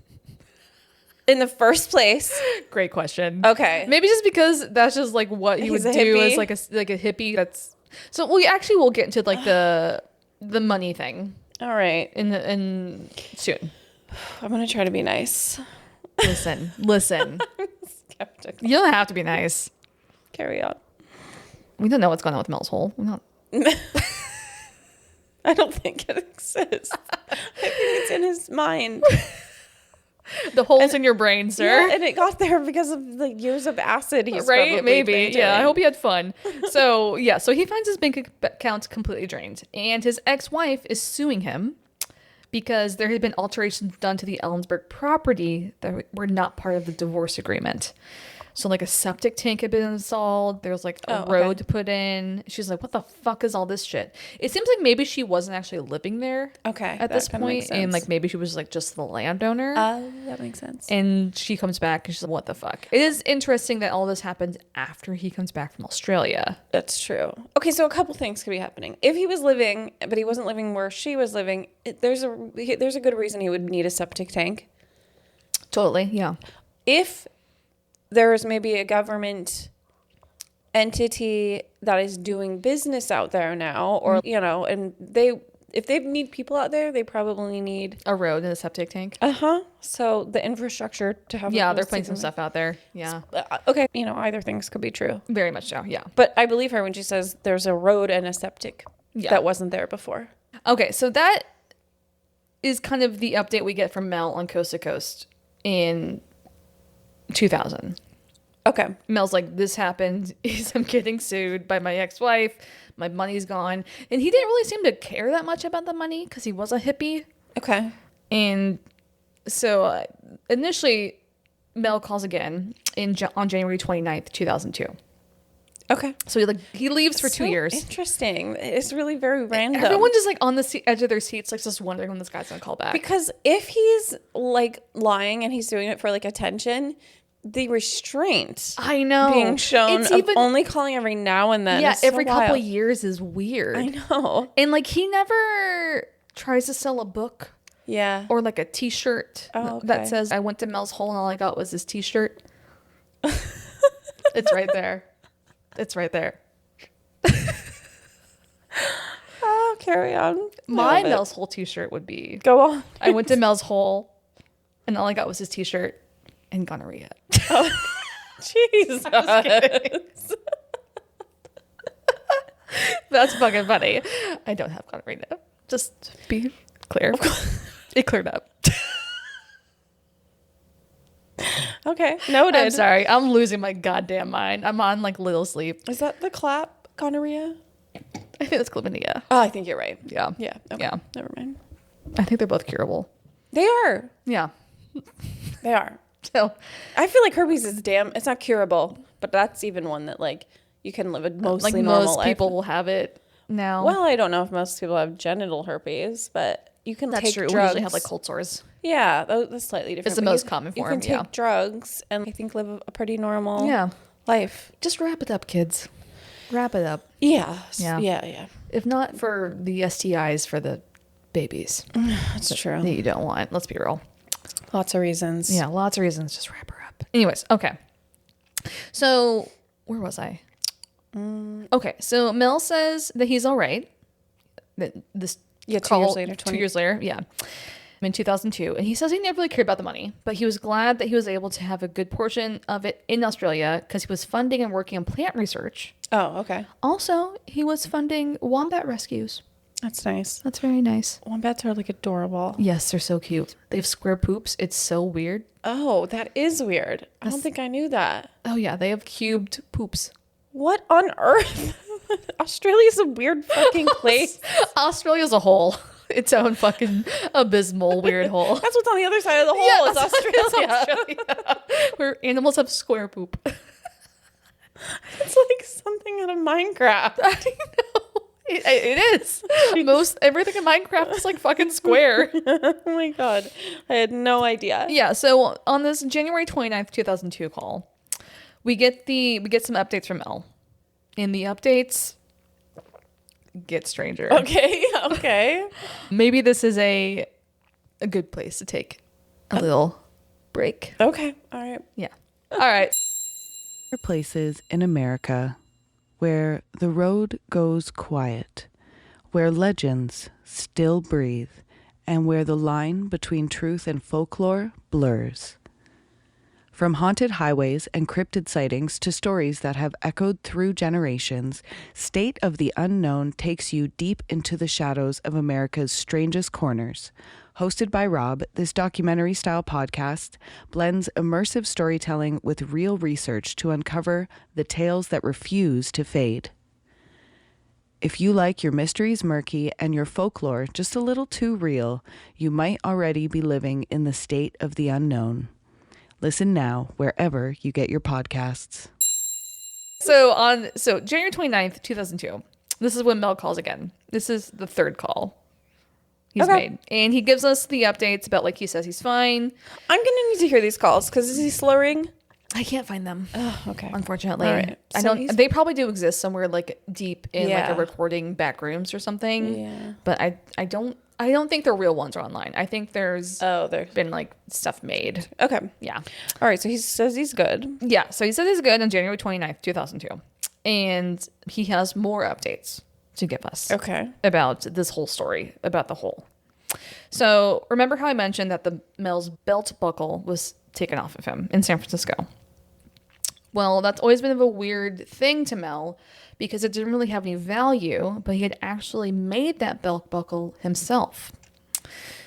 in the first place? Great question. Okay. Maybe just because that's just like what he would do hippie. as like a hippie. That's so we actually will get into like the money thing. All right. In soon. I'm gonna try to be nice. Listen. I'm skeptical. You don't have to be nice. Carry on. We don't know what's going on with Mel's hole. We're not. I don't think it exists. I think it's in his mind. The holes in your brain, sir. Yeah, and it got there because of the years of acid he's Right? probably Maybe. been Yeah. I doing. hope he had fun. So he finds his bank account completely drained, and his ex-wife is suing him because there had been alterations done to the Ellensburg property that were not part of the divorce agreement. So like a septic tank had been installed. There was like a road put in. She's like, what the fuck is all this shit? It seems like maybe she wasn't actually living there. Okay, At that this kinda makes point, and sense. like maybe she was like just the landowner. That makes sense. And she comes back and she's like, what the fuck? It is interesting that all this happened after he comes back from Australia. That's true. Okay, so a couple things could be happening. If he was living, but he wasn't living where she was living, there's a good reason he would need a septic tank. Totally. Yeah. If there is maybe a government entity that is doing business out there now, or and if they need people out there, they probably need A road and a septic tank. so the infrastructure to have. Yeah, they're putting some stuff out there. Yeah. Okay, either things could be true, Very much so. Yeah. but I believe her when she says there's a road and a septic that wasn't there before. Okay, so that is kind of the update we get from Mel on Coast to Coast in 2000. Okay. Mel's like, this happened. I'm getting sued by my ex-wife. My money's gone. And he didn't really seem to care that much about the money because he was a hippie. Okay. And so initially, Mel calls again on January 29th, 2002. Okay. So he leaves for 2 years. Interesting. It's really very random. Everyone just like on the edge of their seats, like just wondering when this guy's gonna call back. Because if he's like lying and he's doing it for like attention, the restraint I know being shown it's of even only calling every now and then. yeah is so every couple wild. years is weird. I know. And like he never tries to sell a book Yeah. or like a T-shirt Oh, okay. that says I went to Mel's hole and all I got was this T-shirt. It's right there. It's right there. Oh, carry on. My Mel's hole T-shirt would be Go on. I went to Mel's hole and all I got was his T-shirt and gonorrhea. Jesus. That's fucking funny. I don't have gonorrhea. Just be clear. It cleared up. Okay. Noted. I'm sorry. I'm losing my goddamn mind. I'm on like little sleep. Is that the clap gonorrhea? I think that's chlamydia. Oh, I think you're right. Yeah. Yeah. Okay. Yeah. Never mind. I think they're both curable. They are. Yeah. They are. So I feel like herpes is it's not curable, but that's even one that like you can live a mostly like normal most life. people will have it now. Well, I don't know if most people have genital herpes, but you can that's take true. drugs. We usually have like cold sores. Yeah, that's slightly different. It's the but most common form, You can yeah. take drugs and I think live a pretty normal Yeah. life. Just wrap it up, kids. Wrap it up. Yeah. Yeah. Yeah. If not for the STIs for the babies That's true. that you don't want. Let's be real. Lots of reasons. Yeah, lots of reasons. Just wrap her up. Anyways, okay. So where was I? Okay, so Mel says that he's all right. That this Yeah, 2 call, years later, 2 years later, yeah, in 2002, and he says he never really cared about the money, but he was glad that he was able to have a good portion of it in Australia because he was funding and working on plant research. Oh, okay. Also, he was funding wombat rescues. That's nice. That's very nice. Wombats are like adorable. Yes, they're so cute. They have square poops. It's so weird. Oh, that is weird. I don't think I knew that. Oh yeah, they have cubed poops. What on earth? Australia's a weird fucking place. Australia's a hole. Its own fucking abysmal weird hole. That's what's on the other side of the hole. It's Australia. Australia. Where animals have square poop. It's like something out of Minecraft. I know. It is. Everything in Minecraft is like fucking square. Oh my god. I had no idea. Yeah, so on this January 29th, 2002 call, we get some updates from Elle. And the updates get stranger. Okay. Maybe this is a good place to take a little break. Okay. All right. Yeah. All right. Places in America where the road goes quiet, where legends still breathe, and where the line between truth and folklore blurs. From haunted highways and cryptid sightings to stories that have echoed through generations, State of the Unknown takes you deep into the shadows of America's strangest corners. Hosted by Rob, this documentary-style podcast blends immersive storytelling with real research to uncover the tales that refuse to fade. If you like your mysteries murky and your folklore just a little too real, you might already be living in the state of the unknown. Listen now wherever you get your podcasts. So January 29th, 2002. This is when Mel calls again. This is the third call he's made. And he gives us the updates about, like, he says he's fine. I'm gonna need to hear these calls because is he slurring? I can't find them. Oh, okay. Unfortunately. All right. I So don't they probably do exist somewhere like deep in like a recording back rooms or something. Yeah. But I don't think the real ones are online. I think there's been like stuff made. Okay. Yeah. All right. So he says he's good. Yeah. So he says he's good on January 29th, 2002. And he has more updates to give us. Okay. About this whole story, about the hole. So remember how I mentioned that Mel's belt buckle was taken off of him in San Francisco? Well, that's always been a weird thing to Mel because it didn't really have any value, but he had actually made that belt buckle himself.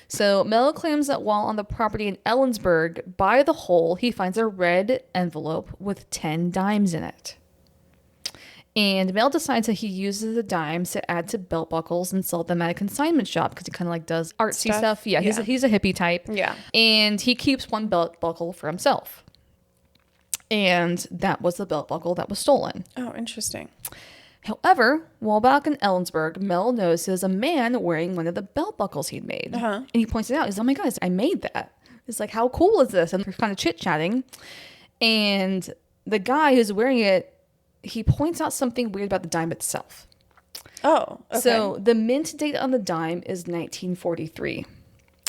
So Mel claims that while on the property in Ellensburg by the hole, he finds a red envelope with 10 dimes in it. And Mel decides that he uses the dimes to add to belt buckles and sell them at a consignment shop because he kind of like does artsy stuff. Yeah, he's a hippie type. Yeah. And he keeps one belt buckle for himself. And that was the belt buckle that was stolen. Oh, interesting. However, while back in Ellensburg, Mel notices a man wearing one of the belt buckles he'd made. And he points it out. He's like, oh my God, I made that. It's like, how cool is this? And they're kind of chit-chatting. And the guy who's wearing it, he points out something weird about the dime itself. Oh, okay. So the mint date on the dime is 1943.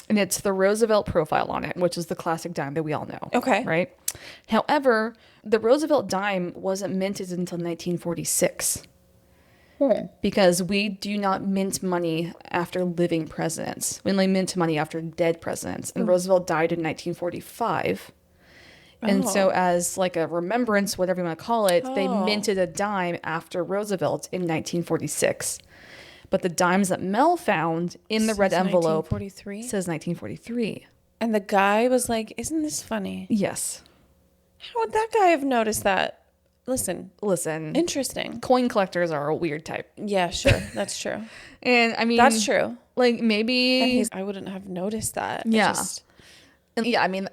And it's the Roosevelt profile on it, which is the classic dime that we all know. Okay. Right? However, the Roosevelt dime wasn't minted until 1946. Because we do not mint money after living presidents. We only mint money after dead presidents. And Roosevelt died in 1945. And so as like a remembrance, whatever you want to call it, they minted a dime after Roosevelt in 1946. But the dimes that Mel found in the red envelope 1943? Says 1943. And the guy was like, isn't this funny? Yes. How would that guy have noticed that? Listen. Interesting. Interesting. Coin collectors are a weird type. Yeah, sure. That's true. And I mean, that's true. Like maybe I wouldn't have noticed that. Yeah. And yeah, I mean,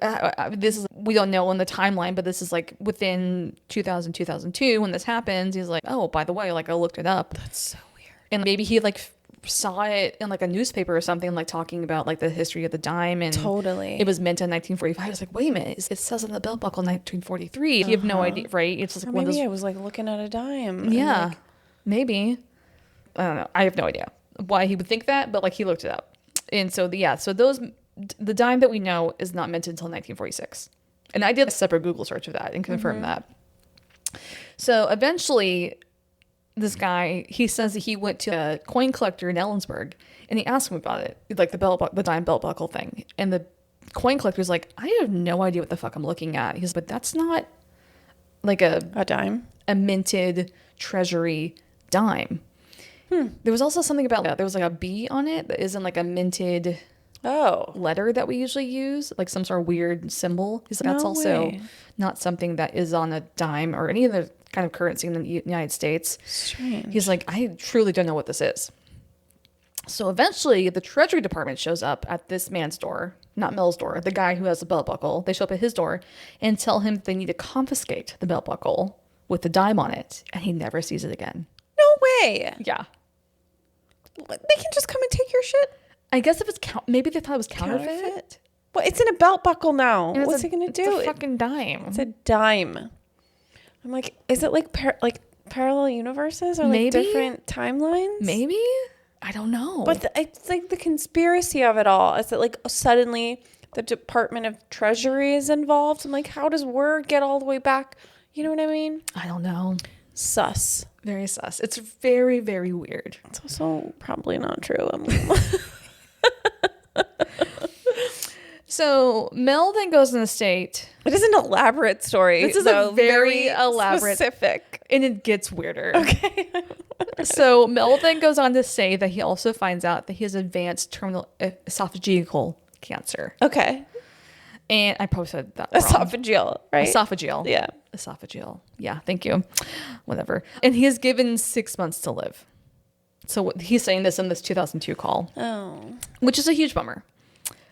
this is, we don't know on the timeline, but this is like within 2000, 2002 when this happens. He's like, oh, by the way, like I looked it up. That's so weird. And maybe he like saw it in like a newspaper or something, like talking about like the history of the dime. And totally. It was meant in 1945. I was like, wait a minute, it says on the belt buckle 1943. You have no idea, right? It's just like or maybe I was like looking at a dime. Yeah, like, maybe. I don't know. I have no idea why he would think that, but like he looked it up. And so the dime that we know is not minted until 1946. And I did a separate Google search of that and confirmed that. So eventually, this guy, he says that he went to a coin collector in Ellensburg and he asked him about it, like the dime belt buckle thing. And the coin collector's like, I have no idea what the fuck I'm looking at. He's like, but that's not like a dime, a minted treasury dime. There was also something about that. There was like a B on it that isn't like a minted letter that we usually use, like some sort of weird symbol. He's like, that's also not something that is on a dime or any other kind of currency in the United States. Strange. He's like, I truly don't know what this is. So eventually the Treasury Department shows up at this man's door, not Mel's door, the guy who has the belt buckle. They show up at his door and tell him they need to confiscate the belt buckle with the dime on it, and he never sees it again. No way. Yeah. They can just come and take your shit? I guess if it's maybe they thought it was counterfeit. Well, it's in a belt buckle now. And What's he gonna do? It's a fucking dime. It's a dime. I'm like, is it like parallel universes or like Maybe? different timelines? Maybe? I don't know. But it's like the conspiracy of it all. Is it like suddenly the Department of Treasury is involved? I'm like, how does word get all the way back? You know what I mean? I don't know. Sus. Very sus. It's very, very weird. It's also probably not true. So Mel then goes on the state. It is an elaborate story. This is though, a very elaborate, specific, and it gets weirder. Okay. So Mel then goes on to say that he also finds out that he has advanced terminal esophageal cancer. Okay. And I probably said that wrong. Esophageal, right? Esophageal. Yeah. Esophageal. Yeah, thank you. Whatever. And he is given 6 months to live. So he's saying this in this 2002 call. Oh. Which is a huge bummer.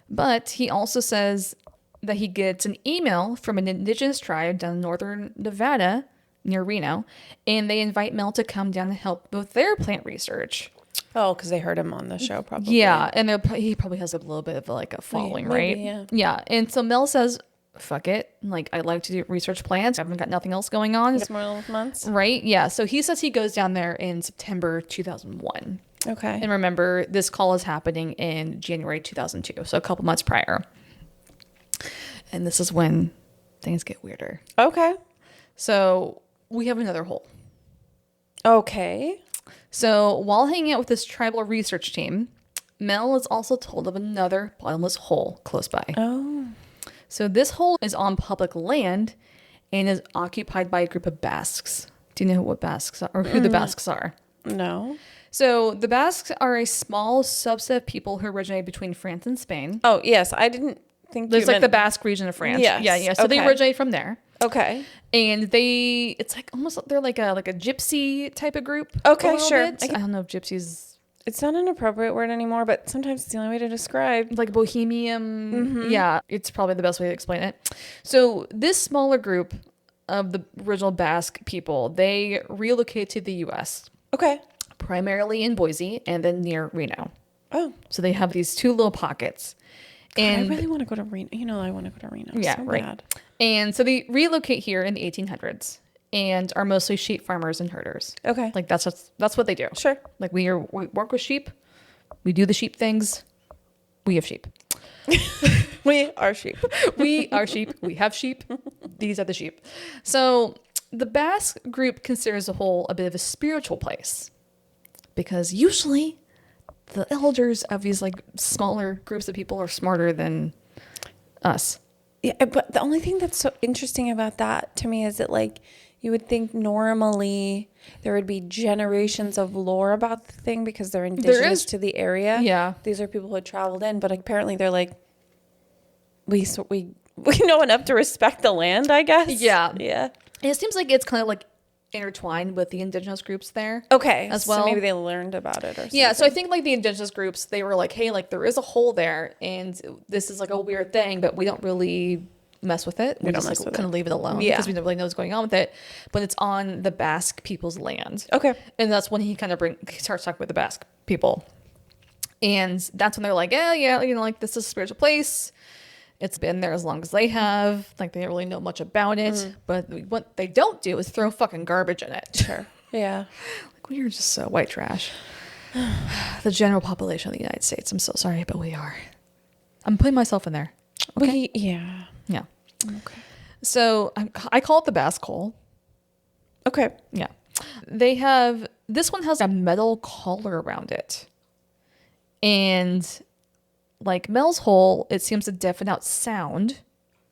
But he also says that he gets an email from an indigenous tribe down in northern Nevada near Reno, and they invite Mel to come down and help with their plant research. Oh, because they heard him on the show, probably. Yeah, and he probably has a little bit of like a following, maybe, right? yeah. And so Mel says, fuck it. Like, I like to do research plants. I haven't got nothing else going on. It's more months. Right? Yeah. So he says he goes down there in September 2001. Okay. And remember, this call is happening in January 2002, so a couple months prior. And this is when things get weirder. Okay. So we have another hole. Okay. So while hanging out with this tribal research team, Mel is also told of another bottomless hole close by. Oh. So this hole is on public land and is occupied by a group of Basques. Do you know what Basques are, or who the Basques are? No. So the Basques are a small subset of people who originate between France and Spain. Oh, yes. I didn't think There's you like meant... the Basque region of France. Yes. Yeah. So they Okay. originate from there. Okay. And it's like almost, they're like a gypsy type of group. Okay, a little sure. bit. I don't know if gypsies, It's not an appropriate word anymore, but sometimes it's the only way to describe. like bohemian. Yeah, it's probably the best way to explain it. So this smaller group of the original Basque people, they relocate to the U.S., Okay. primarily in Boise and then near Reno. Oh. So they have these two little pockets. And And I really want to go to Reno. You know, I want to go to Reno. Yeah, so right. bad. And so they relocate here in the 1800s and are mostly sheep farmers and herders. Okay. Like that's what they do. Sure. Like we work with sheep. We do the sheep things. We have sheep. We are sheep. We are sheep. We have sheep. These are the sheep. So the Basque group considers the whole a bit of a spiritual place because usually the elders of these like smaller groups of people are smarter than us. Yeah, but the only thing that's so interesting about that to me is that like you would think normally there would be generations of lore about the thing because they're indigenous to the area. Yeah. These are people who had traveled in, but apparently they're like we know enough to respect the land, I guess. Yeah. Yeah. And it seems like it's kind of like intertwined with the indigenous groups there. Okay. As So well. maybe they learned about it or something. Yeah, so I think like the indigenous groups, they were like, hey, like there is a hole there and this is like a weird thing, but we don't really mess with it. We don't just mess like with kind it. of leave it alone Yeah. because we don't really know what's going on with it. But it's on the Basque people's land. Okay. And that's when he kind of starts talking with the Basque people. And that's when they're like, yeah, you know, like this is a spiritual place. It's been there as long as they have. Like they don't really know much about it. But what they don't do is throw fucking garbage in it. Sure. Yeah. Like we are just so white trash. The general population of the United States. I'm so sorry, but we are. I'm putting myself in there. Okay. Yeah. Yeah. Okay. So I call it the Basque hole. Okay. Yeah. This one has a metal collar around it. And like Mel's hole, it seems to deafen out sound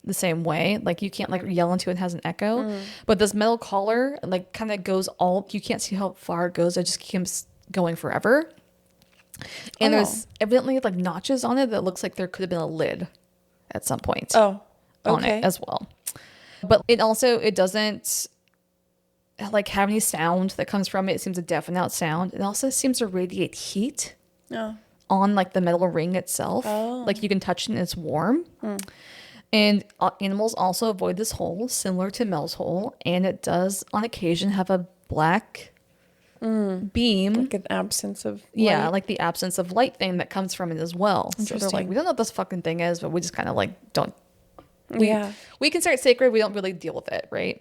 the same way. Like you can't like yell into it, it has an echo. But this metal collar like kind of goes you can't see how far it goes. It just keeps going forever. And there's evidently like notches on it that looks like there could have been a lid at some point Oh. on Okay. it as well. But it doesn't like have any sound that comes from it. It seems to deafen out sound. It also seems to radiate heat Oh. on like the metal ring itself. Like you can touch it and it's warm. And animals also avoid this hole, similar to Mel's hole. And it does on occasion have a black beam. Like an absence of Yeah, light. like the absence of light thing that comes from it as well. So they're like, Interesting. we don't know what this fucking thing is, but we just kind of like don't. Yeah. We consider it sacred. We don't really deal with it, right?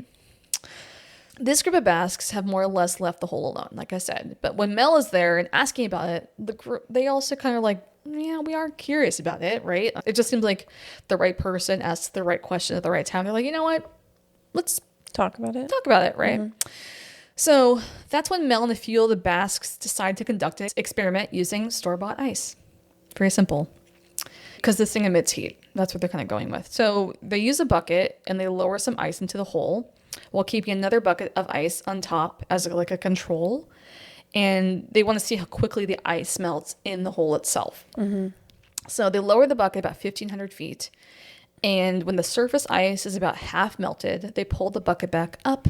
This group of Basques have more or less left the hole alone, like I said. But when Mel is there and asking about it, they also kind of like, yeah, we are curious about it, right? It just seems like the right person asks the right question at the right time. They're like, you know what? Let's Talk about it. talk about it, right? So that's when Mel and a few of the Basques decide to conduct an experiment using store-bought ice. Very simple. because this thing emits heat. That's what they're kind of going with. So they use a bucket and they lower some ice into the hole while keeping another bucket of ice on top as like a control. And they want to see how quickly the ice melts in the hole itself. So they lower the bucket about 1,500 feet. And when the surface ice is about half melted, they pull the bucket back up.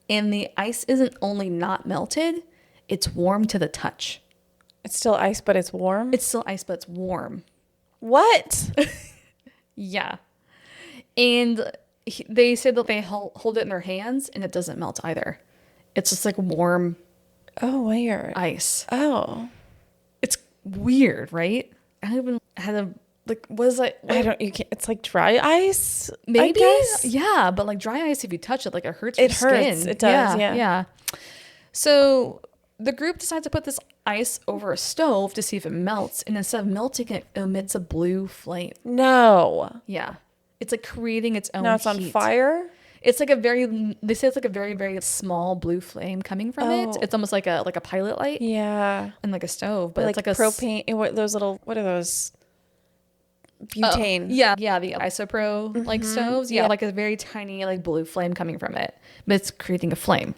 And the ice isn't only not melted, it's warm to the touch. It's still ice, but it's warm? It's still ice, but it's warm. What? Yeah. And they said that they hold it in their hands and it doesn't melt either. It's just like warm Oh, weird. ice. Oh. It's weird, right? I don't even had a, like, what is that? I don't, you can't, it's like dry ice? Maybe? I guess? Yeah, but like dry ice, if you touch it, like it hurts your It hurts. skin. It does, yeah. Yeah. So the group decides to put this ice over a stove to see if it melts. And instead of melting, it emits a blue flame. No. Yeah. It's like creating its own Now it's on heat. fire? It's like they say it's like a very, very small blue flame coming from it. It's almost like a pilot light Yeah. and like a stove, but Like it's like propane. What those little, what are those? Butane. Yeah, the isopro like stoves. Yeah, like a very tiny like blue flame coming from it, but it's creating a flame.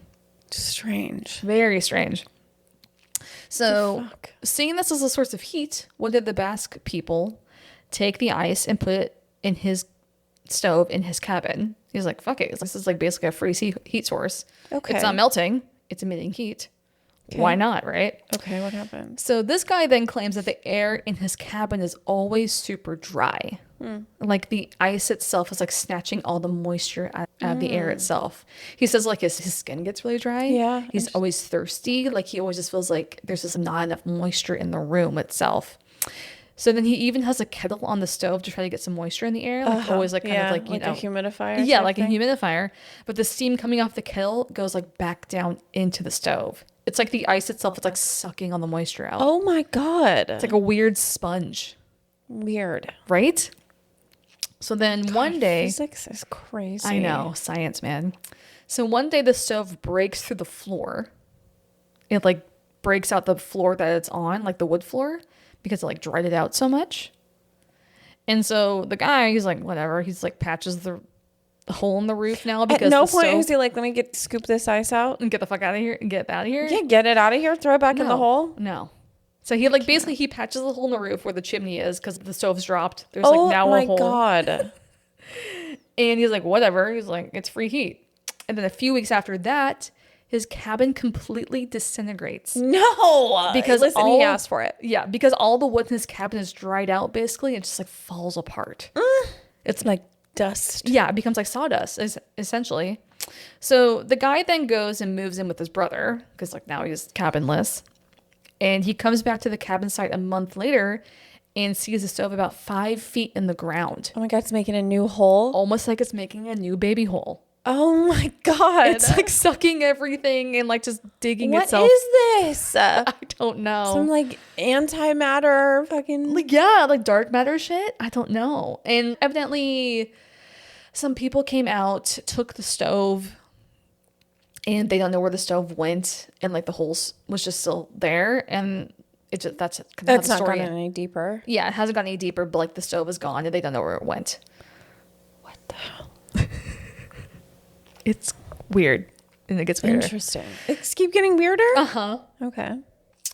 Strange. Very strange. So, fuck? seeing this as a source of heat, what did the Basque people take the ice and put it in his stove in his cabin? He's like, fuck it. This is like basically a free heat source. Okay. It's not melting. It's emitting heat. Okay. Why not, right? Okay, what happened? So this guy then claims that the air in his cabin is always super dry. Like the ice itself is like snatching all the moisture out of the air itself. He says like his skin gets really dry. Yeah. He's always thirsty. Like he always just feels like there's just not enough moisture in the room itself. So then he even has a kettle on the stove to try to get some moisture in the air. Like always like kind of like, you know. a humidifier. Yeah, type like thing? a humidifier. But the steam coming off the kettle goes like back down into the stove. It's like the ice itself is like sucking all the moisture out. Oh my God. It's like a weird sponge, Weird. right? So then one day, Physics is crazy. I know, science, man. So one day the stove breaks through the floor. It like breaks out the floor that it's on, like the wood floor, because it like dried it out so much. And so the guy, he's like, whatever. He's like patches the hole in the roof now because At no the point stove, is he like, let me scoop this ice out. and get the fuck out of here and get out of here. Yeah, get it out of here. Throw it back in the No. hole. No. So he like basically he patches the hole in the roof where the chimney is because the stove's dropped. There's Oh like now my a hole. God. And he's like, whatever. He's like, it's free heat. And then a few weeks after that, his cabin completely disintegrates. No. Because Listen, all- he asked for it. Yeah, because all the wood in his cabin is dried out basically. It just like falls apart. It's like dust. Yeah, it becomes like sawdust essentially. So the guy then goes and moves in with his brother because like now he's cabinless. And he comes back to the cabin site a month later and sees the stove about 5 feet in the ground. Oh my God, it's making a new hole. Almost like it's making a new baby hole. Oh my God. It's like sucking everything and like just digging What itself. is this? I don't know. Some like antimatter fucking. Like, yeah, like dark matter shit. I don't know. And evidently some people came out, took the stove, and they don't know where the stove went, and like the holes was just still there, and it just that's kind of how That's the not story. gone any deeper. Yeah, it hasn't gone any deeper, but like the stove is gone and they don't know where it went. What the hell? It's weird. And it gets weirder. Interesting. It's keep getting weirder? Uh-huh. Okay.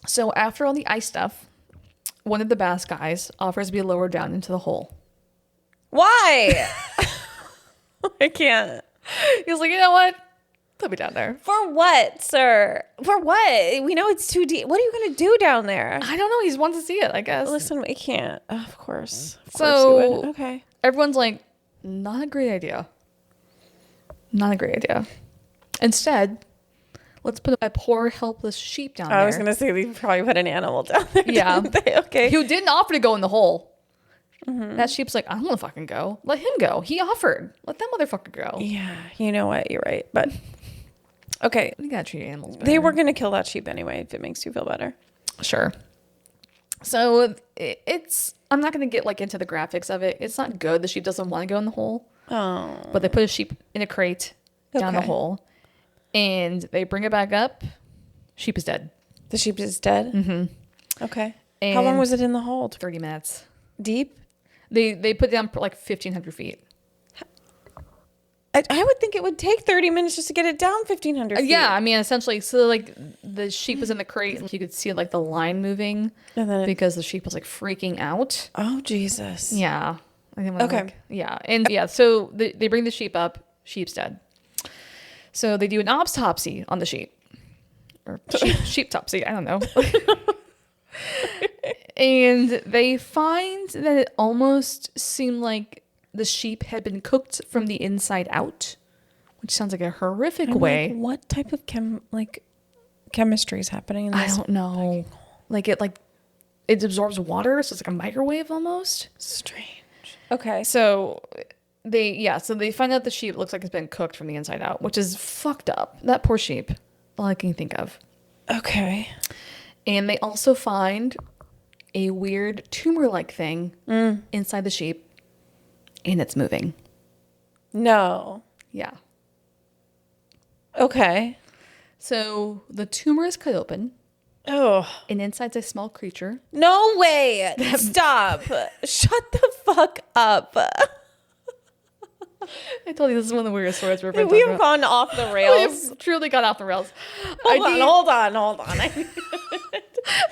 So after all the ice stuff, one of the Basque guys offers to be lowered down into the hole. Why? I can't. He's like, you know what? Put me down there. For what, sir? For what? We know it's too deep. What are you going to do down there? I don't know. He just wants to see it, I guess. Listen, we can't. Of course. Of So- course you would. Okay. Everyone's like, not a great idea. Not a great idea. Instead, let's put a poor, helpless sheep down there. I was going to say we probably put an animal down there. Yeah. didn't they? Okay. Who didn't offer to go in the hole. That sheep's like, I don't want to fucking go. Let him go. He offered. Let that motherfucker go. Yeah. You know what? You're right. But okay. We gotta treat animals better. They were going to kill that sheep anyway, if it makes you feel better. Sure. So it's, I'm not going to get like into the graphics of it. It's not good. The sheep doesn't want to go in the hole. Oh. But they put a sheep in a crate down the Okay. hole. And they bring it back up. Sheep is dead. The sheep is dead? Mm-hmm. Okay. How long And- was it in the hold? 30 minutes. Deep? They put down like 1,500 feet. I would think it would take 30 minutes just to get it down 1,500 feet. Yeah, I mean, essentially, so like the sheep was in the crate, and you could see like the line moving because the sheep was like freaking out. Oh, Jesus. Yeah. I think Okay. like, yeah. And yeah, so they bring the sheep up, sheep's dead. So they do an autopsy on the sheep. Or sheep topsy, I don't know. And they find that it almost seemed like the sheep had been cooked from the inside out, which sounds like a horrific way. Like, what type of chemistry is happening in this? I don't know. Like it absorbs water, so it's like a microwave almost. Strange. Okay. So they find out the sheep looks like it's been cooked from the inside out, which is fucked up. That poor sheep. All I can think of. Okay. And they also find a weird tumor-like thing inside the sheep, and it's moving. No. Yeah. Okay. So the tumor is cut open, Oh. and inside's a small creature. No way. Stop. Shut the fuck up. I told you this is one of the weirdest stories we've ever We talked have about. gone off the rails. We've truly got off the rails. Hold on.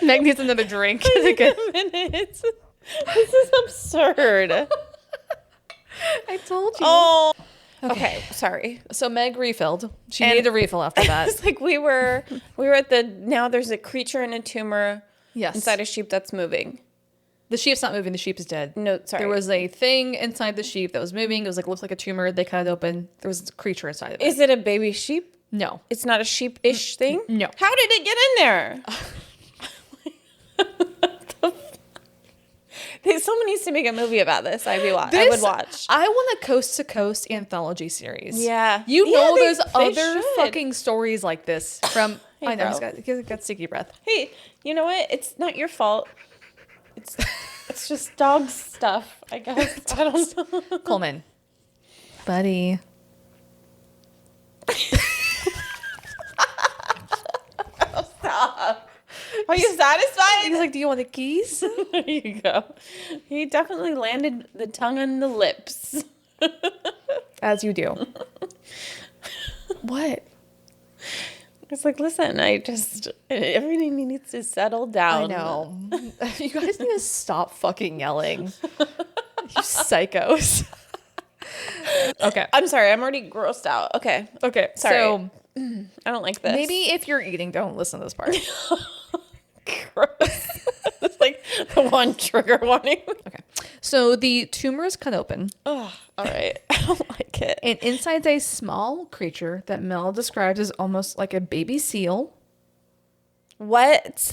Meg needs another drink. Minutes. This is absurd. I told you. Oh. Okay. Sorry. So Meg refilled. She needed a refill after that. It's like we were at the, now there's a creature and a tumor Yes. inside a sheep that's moving. The sheep's not moving. The sheep is dead. No, sorry. There was a thing inside the sheep that was moving. It was like looked like a tumor. They cut it open. There was a creature inside of it. Is it a baby sheep? No. It's not a sheep-ish thing? No. How did it get in there? Someone needs to make a movie about this. I would watch. I want a coast to coast anthology series. Yeah. You Yeah, know, they there's other should. fucking stories like this from. Hey, I know bro. he's got sticky breath. Hey, you know what? It's not your fault. It's just dog stuff, I guess. I don't know. Coleman, buddy. Stop. Are you satisfied? He's like, "Do you want the keys?" There you go. He definitely landed the tongue on the lips. As you do. What? It's like, listen, everything needs to settle down. I know. You guys need to stop fucking yelling. You psychos. Okay. I'm sorry. I'm already grossed out. Okay. Okay. Sorry. So I don't like this. maybe if you're eating, don't listen to this part. Gross. It's like the one trigger warning. Okay. So the tumor is cut open. Oh, all right. I don't like it. And inside's a small creature that Mel describes as almost like a baby seal. What?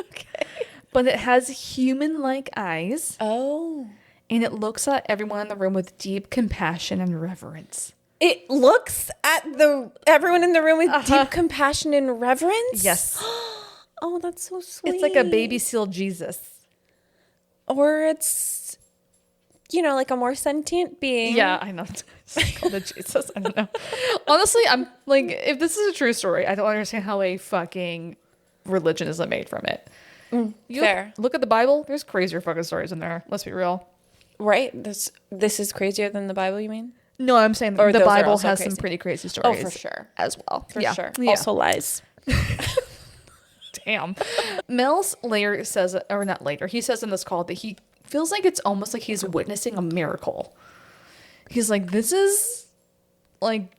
Okay. But it has human-like eyes. Oh. And it looks at everyone in the room with deep compassion and reverence. It looks at everyone in the room with deep compassion and reverence? Yes. Oh, that's so sweet. It's like a baby seal Jesus. Or it's, like a more sentient being. Yeah, I know. It's called a Jesus. I don't know. Honestly, I'm like, if this is a true story, I don't understand how a fucking religion is made from it. Fair. Look at the Bible. There's crazier fucking stories in there. Let's be real. Right? This is crazier than the Bible, you mean? No, I'm saying Or the those are Bible also has crazy. some pretty crazy stories. Oh, for sure. As well. For sure. Yeah. Also lies. Damn. Mel's later says, or not later, he says in this call that he feels like it's almost like he's witnessing a miracle. He's like, this is like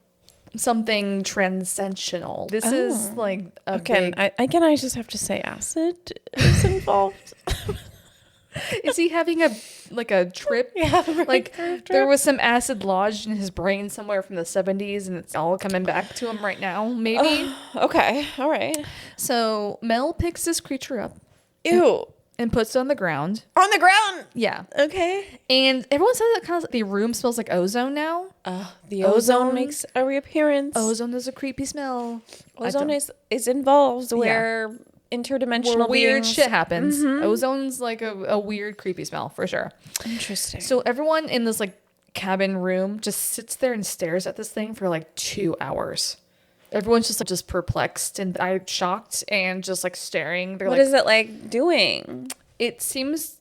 something transcendental. This is like a big... I just have to say acid is involved. Is he having a trip? Yeah, Like there was some acid lodged in his brain somewhere from the 70s and it's all coming back to him right now, maybe. Okay, all right. So Mel picks this creature up. Ew. And puts it on the ground. On the ground. Yeah. Okay. And everyone says that kind of the room smells like ozone now. The ozone makes a reappearance. Ozone is a creepy smell. Ozone is involved where interdimensional Where weird beings. shit happens. Ozone's like a weird creepy smell for sure. Interesting. So everyone in this like cabin room just sits there and stares at this thing for like 2 hours. Everyone's just perplexed and shocked and just like staring. They're what like, is it like doing? it seems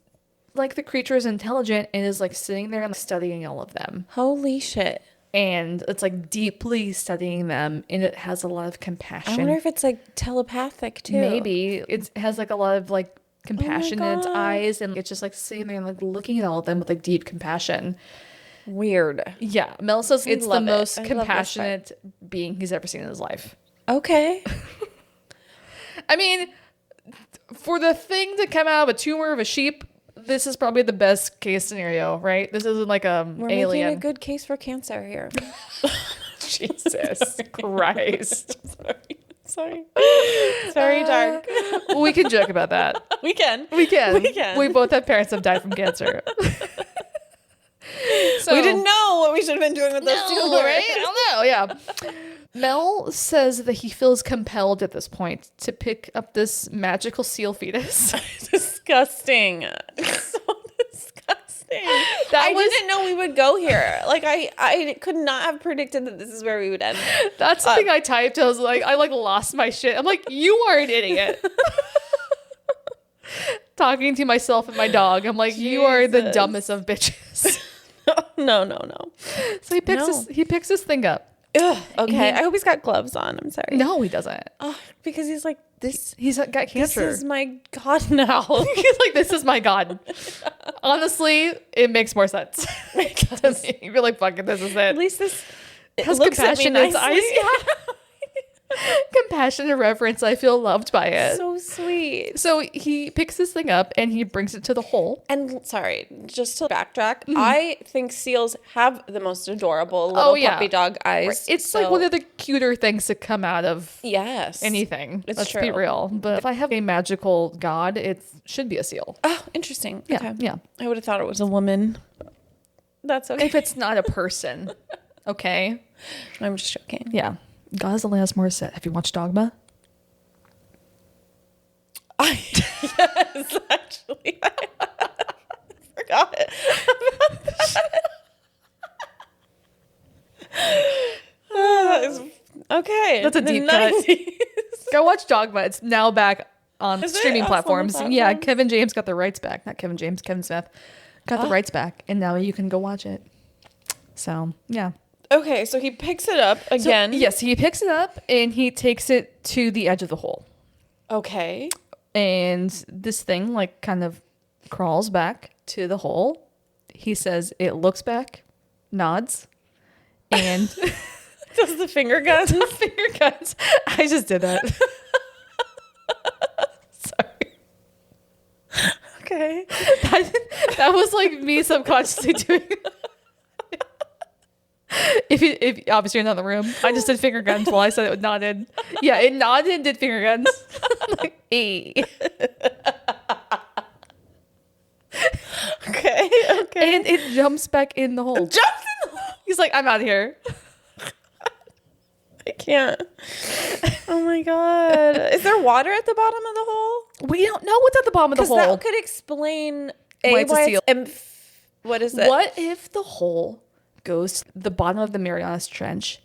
like the creature is intelligent and is like sitting there and studying all of them. Holy shit. And it's like deeply studying them, and it has a lot of compassion. I wonder if it's like telepathic too. Maybe it has like a lot of like compassion in its God. eyes, and it's just like sitting there and like looking at all of them with like deep compassion. Weird. Yeah, Mel says it's the love it. most I love this compassionate being he's ever seen in his life. Okay. I mean, for the thing to come out of a tumor of a sheep, this is probably the best case scenario, right? This isn't like a We're alien. making a good case for cancer here. Jesus Christ. Sorry. Very dark. We can joke about that. We can. We can. We can. We both have parents that died from cancer. So, We didn't know what we should have been doing with those two no, words. right? I don't know. Yeah. Mel says that he feels compelled at this point to pick up this magical seal fetus. Disgusting. So disgusting. I didn't know we would go here. Like I could not have predicted that this is where we would end. That's the thing I typed. I was like, I like lost my shit. I'm like, you are an idiot. Talking to myself and my dog. I'm like, you are the Jesus. dumbest of bitches. No. So he picks this thing up. Ugh, okay. I hope he's got gloves on. I'm sorry. No, he doesn't. Oh, because he's like, this He's got this cancer. is my God now. He's like, this is my God. Honestly, it makes more sense. To me. You're like, fuck it, this is it. At least this Has looks at me compassion in its nicely. eyes. Yeah. Compassion and reverence. I feel loved by it. So sweet. So he picks this thing up and he brings it to the hole. And sorry, just to backtrack, I think seals have the most adorable little puppy dog eyes. It's So- like one of the cuter things to come out of yes anything. It's Let's true. be real. But if I have a magical god, it should be a seal. Oh, interesting. Yeah, Okay. yeah. I would have thought it was a woman. That's okay. If it's not a person, okay? I'm just joking. Yeah. God is Alanis Morissette. Have you watched Dogma? Yes, actually. I forgot about that. That is, okay. That's a The deep cut. 90s. Go watch Dogma. It's now back on Is it? streaming Oh, it's on the platforms. platforms? Yeah, Kevin James got the rights back. Not Kevin James, Kevin Smith got the rights back, and now you can go watch it. So yeah. Okay, so he picks it up So, again. yes, he picks it up and he takes it to the edge of the hole, Okay. and this thing like kind of crawls back to the hole. He says it looks back, nods, and Does the finger guns? the finger guns. I just did that. Sorry. Okay. That was like me subconsciously doing. If obviously you're not in the room, I just did finger guns while I said it nodded. Yeah, it nodded and did finger guns. Like, hey. Okay. And it jumps back in the hole. Jumps in the hole. He's like, I'm out of here. I can't. Oh my God. Is there water at the bottom of the hole? We don't know what's at the bottom of the Because hole. that could explain Why it's a seal. What is it? What if the hole goes to the bottom of the Marianas Trench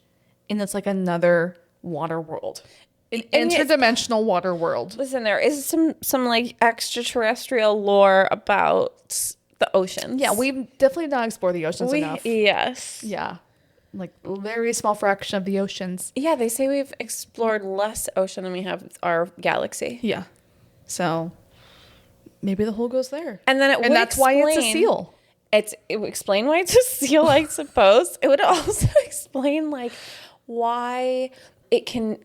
and it's like another water world? An And yet- interdimensional water world. Listen, there is some like extraterrestrial lore about the oceans. Yeah, we've definitely not explored the oceans enough. Yes. Yeah. Like a very small fraction of the oceans. Yeah, they say we've explored less ocean than we have our galaxy. Yeah. So maybe the hole goes there. And then it would and that's why it's a explain- seal. It would explain why it's a seal, I suppose. It would also explain like why it can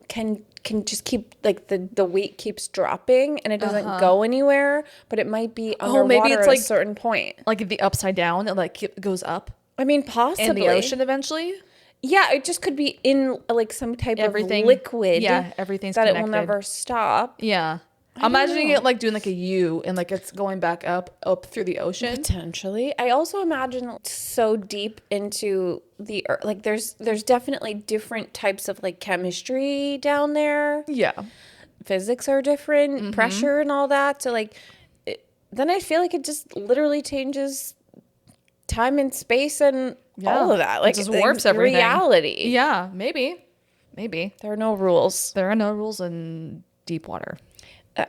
just keep like the weight keeps dropping and it doesn't go anywhere, but it might be underwater maybe it's at like- a certain point. Like the upside down, it like goes up I mean, possibly in the ocean eventually. Yeah, it just could be in like some type Everything- of liquid. yeah, everything's that it will connected. never stop. Yeah. don't Imagining know. it like doing like a U and like it's going back up through the ocean. Potentially. I also imagine so deep into the earth. Like there's definitely different types of like chemistry down there. Yeah. Physics are different, pressure and all that. So like, then I feel like it just literally changes time and space and all of that. Like it just warps everything. Reality. Yeah, maybe. There are no rules. There are no rules in deep water.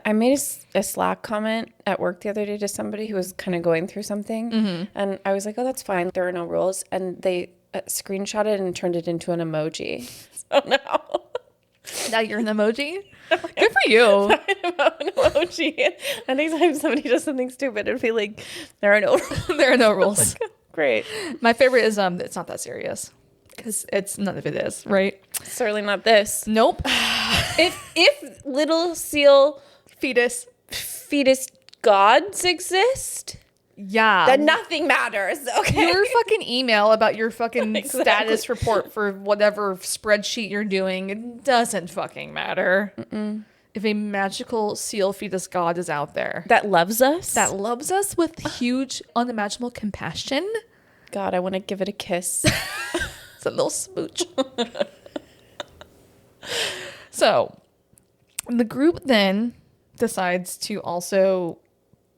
I made a Slack comment at work the other day to somebody who was kind of going through something. And I was like, oh, that's fine. There are no rules. And they screenshotted and turned it into an emoji. So Now you're an emoji? Good for you. an emoji. And anytime somebody does something stupid, it'd be like, there are no rules. There are no rules. Great. My favorite is it's not that serious. Because it's none of it is, right? Certainly not this. Nope. If little seal Fetus gods exist, Yeah. then nothing matters. Okay. Your fucking email about your fucking Exactly. status report for whatever spreadsheet you're doing, it doesn't fucking matter. If a magical seal fetus god is out there that loves us. that loves us with huge, unimaginable compassion, God, I want to give it a kiss. it's a little smooch. So, the group then decides to also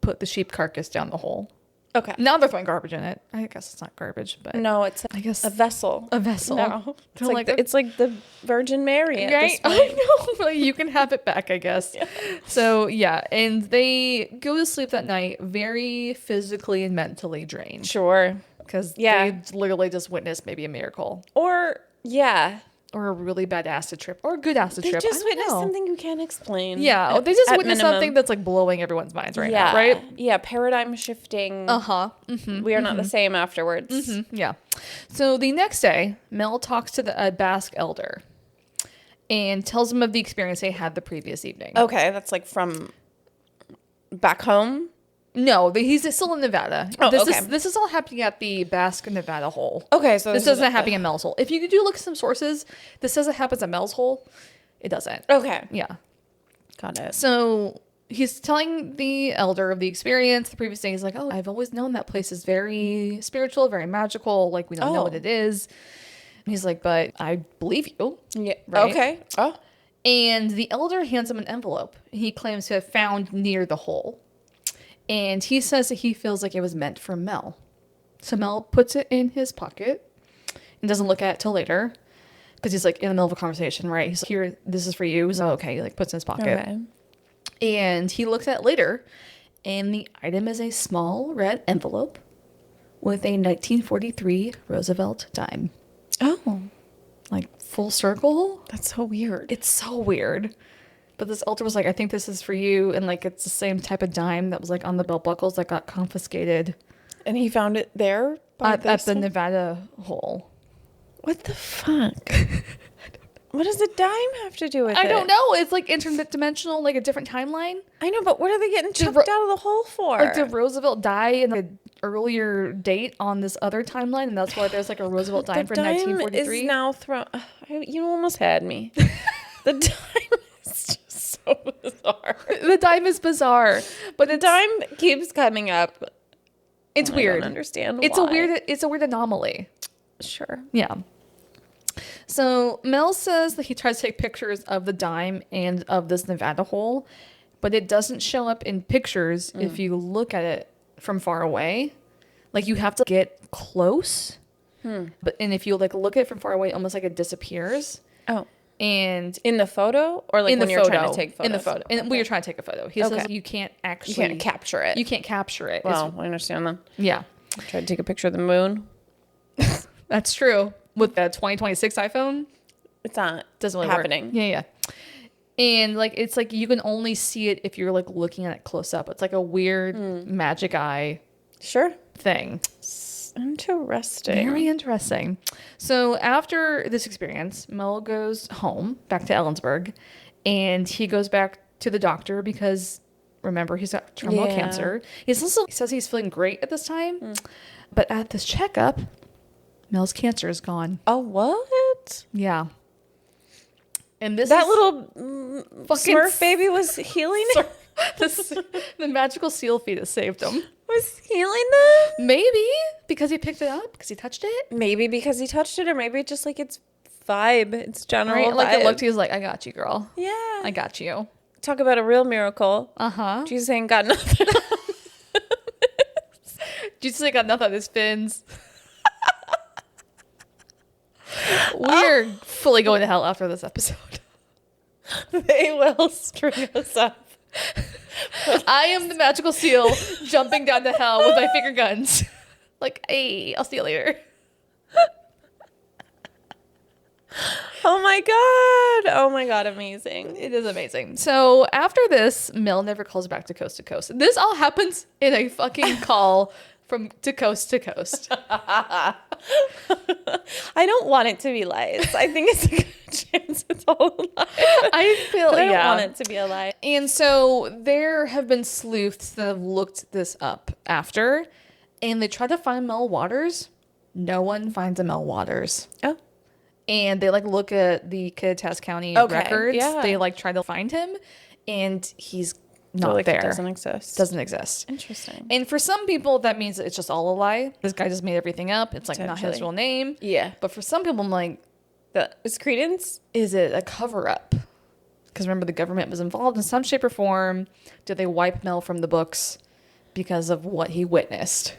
put the sheep carcass down the hole. Okay. Now they're throwing garbage in it. I guess it's not garbage, but No, it's I guess a vessel. a vessel. No. It's They're like, like, it's like the Virgin Mary at right? this point. I know. Like, you can have it back, I guess. Yeah. So yeah, and they go to sleep that night very physically and mentally drained Sure. because Yeah. they literally just witnessed maybe a miracle Or, yeah. or a really bad acid trip or a good acid They trip. just I don't witnessed know. something you can't explain. Yeah, they just at witnessed minimum. something that's like blowing everyone's minds right yeah. now, right? Yeah, paradigm shifting. Uh-huh. We are not the same afterwards. Yeah. So the next day, Mel talks to the Basque elder and tells him of the experience they had the previous evening. Okay, that's like from back home. No, he's still in Nevada. Oh, this okay. is this is all happening at the Basque Nevada hole. Okay, so This doesn't happen at Mel's hole. If you do look at some sources, this says it happens at Mel's hole. It doesn't. Okay, Yeah. got it. So he's telling the elder of the experience the previous day. He's like, oh, I've always known that place is very spiritual, very magical. Like, we don't know what it is. And he's like, but I believe you. Yeah. Right? Okay. Oh. And the elder hands him an envelope he claims to have found near the hole. And he says that he feels like it was meant for Mel. So Mel puts it in his pocket and doesn't look at it till later. Because he's like in the middle of a conversation, right? He's like, here, this is for you. He's like, okay, he like puts it in his pocket. Okay. And he looks at it later. And the item is a small red envelope with a 1943 Roosevelt dime. Oh, Like full circle. that's so weird. It's so weird. But this elder was like, I think this is for you. And like, it's the same type of dime that was like on the belt buckles that got confiscated And he found it there at the Nevada hole. What the fuck? What does the dime have to do with it? I don't know. It's like interdimensional, like a different timeline. I know, but what are they getting chucked out of the hole for? Like, did Roosevelt die in an earlier date on this other timeline? And that's why there's like a Roosevelt dime for the dime 1943. is now thrown. You almost had me. The dime is just so bizarre. The dime is bizarre, but The dime keeps coming up. it's I weird. don't understand It's why. a weird anomaly. Sure. Yeah. So Mel says that he tries to take pictures of the dime and of this Nevada hole, but it doesn't show up in pictures if you look at it from far away. Like, you have to get close. But if you like look at it from far away, almost like it disappears. Oh. And In the photo, or like in when the you're photo, trying to take photos? in the photo, and when you're trying to take a photo, he says Okay. you can't actually You can't capture it. You can't capture it. Well, I understand that. Yeah, Try to take a picture of the moon. that's true. With the 2026 iPhone, It's not doesn't really happening. work. Yeah. And like, it's like you can only see it if you're like looking at it close up. It's like a weird magic eye Sure. thing. Interesting. Very interesting. So after this experience, Mel goes home back to Ellensburg, and he goes back to the doctor because remember, he's got terminal Yeah. cancer. He says he's feeling great at this time, but at this checkup, Mel's cancer is gone. Oh, what? Yeah. And this That is little fucking Smurf baby was healing it? the magical seal fetus saved him. Was healing them? Maybe because he picked it up, because he touched it. Maybe because he touched it, or maybe just like its vibe, its general Right? Like it vibe. looked, he was like, I got you, girl. Yeah. I got you. Talk about a real miracle. Uh-huh. Jesus ain't got nothing. Jesus ain't got nothing on his fins. We're fully going to hell after this episode. They will string us up. I am the magical seal jumping down to hell with my finger guns. Like, hey, I'll see you later. Oh my god. Oh my god, amazing. It is amazing. So after this, Mel never calls back to Coast to Coast. This all happens in a fucking call from to Coast to Coast. I don't want it to be lies. I think it's a good chance it's all a lie. I feel But I don't want it to be a lie. And so there have been sleuths that have looked this up after, and they try to find Mel Waters. No one finds a Mel Waters. Oh. And they like look at the Kittitas County Okay, records. yeah. They like try to find him, and he's not So, like, there. it doesn't exist. Doesn't exist. Interesting. And for some people, that means it's just all a lie. This guy just made everything up. It's like not his Potentially. real name. Yeah. But for some people, I'm like, Is Credence? is it a cover up? Because remember, the government was involved in some shape or form. Did they wipe Mel from the books because of what he witnessed?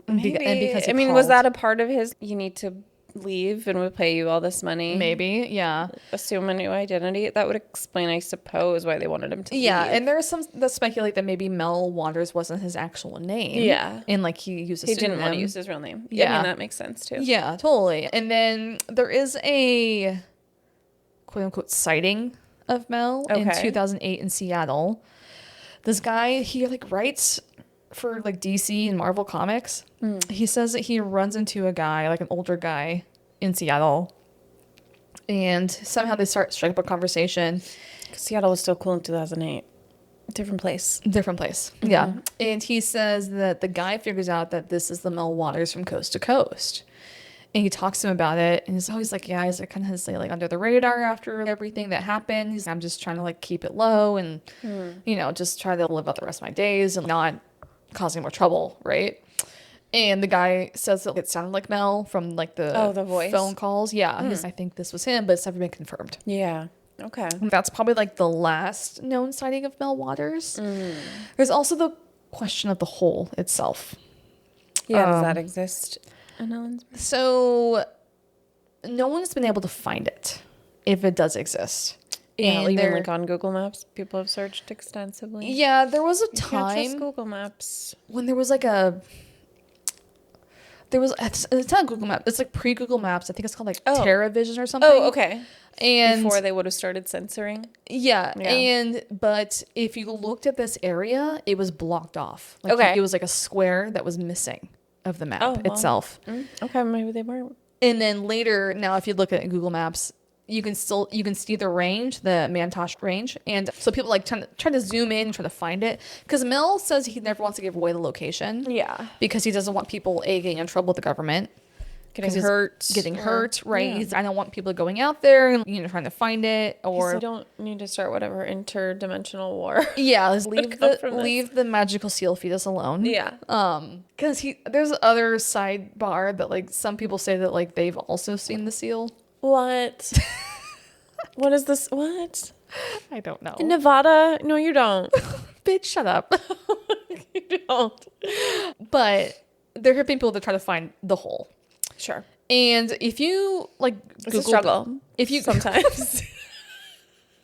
Maybe. And because he I mean, was called. that a part of his, you need to leave and we'll pay you all this money? Maybe, yeah. Assume a new identity? That would explain, I suppose, why they wanted him to Yeah, leave. and there are some that speculate that maybe Mel Waters wasn't his actual name. Yeah. And like he used a He didn't want to pseudonym. use his real name. I Yeah. mean, that makes sense too. Yeah, totally. And then there is a quote unquote sighting of Mel in Okay. 2008 in Seattle. This guy, he like writes for like DC and Marvel Comics. He says that he runs into a guy, like an older guy in Seattle. And somehow they strike up a conversation. Seattle was still cool in 2008. Different place. Different place. Yeah. And he says that the guy figures out that this is the Mel Waters from Coast to Coast. And he talks to him about it. And he's always like, yeah, he's like kind of stay like under the radar after everything that happened. I'm just trying to like keep it low and, you know, just try to live out the rest of my days and not causing more trouble. Right. And the guy says that it sounded like Mel from like the voice? phone calls. Yeah. He's, I think this was him, but it's never been confirmed. Yeah. Okay. That's probably like the last known sighting of Mel Waters. There's also the question of the hole itself. Yeah, does that exist in Ellensburg? So no one's been able to find it, if it does exist. Yeah, And even there- like on Google Maps, people have searched extensively. Yeah, there was a You can't trust time Google Maps. when there was like it's not Google Maps, it's like pre-Google Maps. I think it's called like Oh. TerraVision or something. Oh, okay. And Before they would have started censoring. yeah, Yeah. but if you looked at this area, it was blocked off. Like Okay. it was like a square that was missing of the map Oh, wow. itself. Okay, maybe they weren't. And then later, now if you look at Google Maps, you can see the range, the Mantosh range, and so people like try to zoom in, try to find it, because Mel says he never wants to give away the location. Yeah. Because he doesn't want people getting in trouble with the government. Getting 'Cause he's hurt. Getting or- hurt, right? Yeah. I don't want people going out there and trying to find it Or or you don't need to start whatever interdimensional war. yeah, let's leave come from this. leave the magical seal fetus alone. Yeah. Because there's other sidebar that like some people say that like they've also seen the seal. What? What is this? What? I don't know. In Nevada? No, you don't. Bitch, shut up. You don't. But there have been people that try to find the hole. Sure. And if you like It's Google a struggle. if you Sometimes.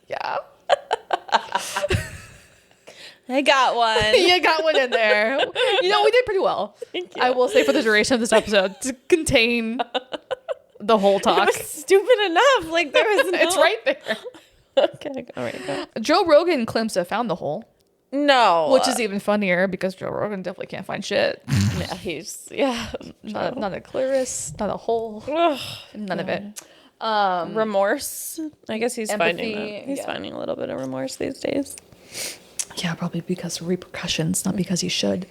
yeah. I got one. You got one in there. You know, we did pretty well. Thank you. I will say for the duration of this episode to contain the whole It talk. was stupid enough. Like there was no... It's right there. Okay. All right. Go. Joe Rogan claims to have found the hole, No. which is even funnier because Joe Rogan definitely can't find shit. yeah. He's Not a Clarice, not a hole, Ugh. none of it. Remorse. I guess he's finding Empathy, that. He's yeah. finding a little bit of remorse these days. Yeah, probably because of repercussions, not because he should.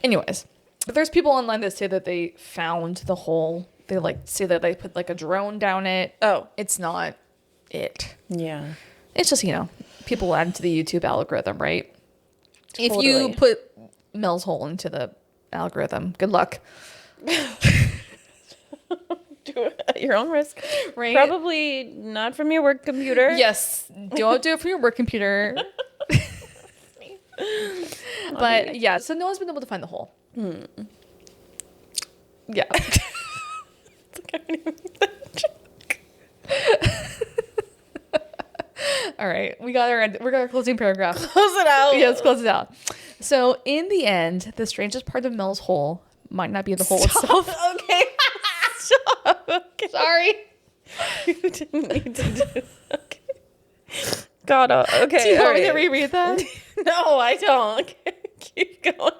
Anyways, but there's people online that say that they found the hole. They like say that they put like a drone down it. Oh. It's not it. Yeah. It's just, people add to the YouTube algorithm, right? If you Totally. put Mel's hole into the algorithm, good luck. Do it at your own risk. Right? Probably not from your work computer. Yes. Don't do it from your work computer. But yeah, so no one's been able to find the hole. Yeah. All right, we got our closing paragraph. Close it out. Yeah, let's close it out. So in the end, the strangest part of Mel's hole might not be the hole itself. Okay. Stop. Okay. Sorry. You didn't need to do. Okay. God. Okay. Do you want me to right. reread that? No, I don't. Okay, keep going.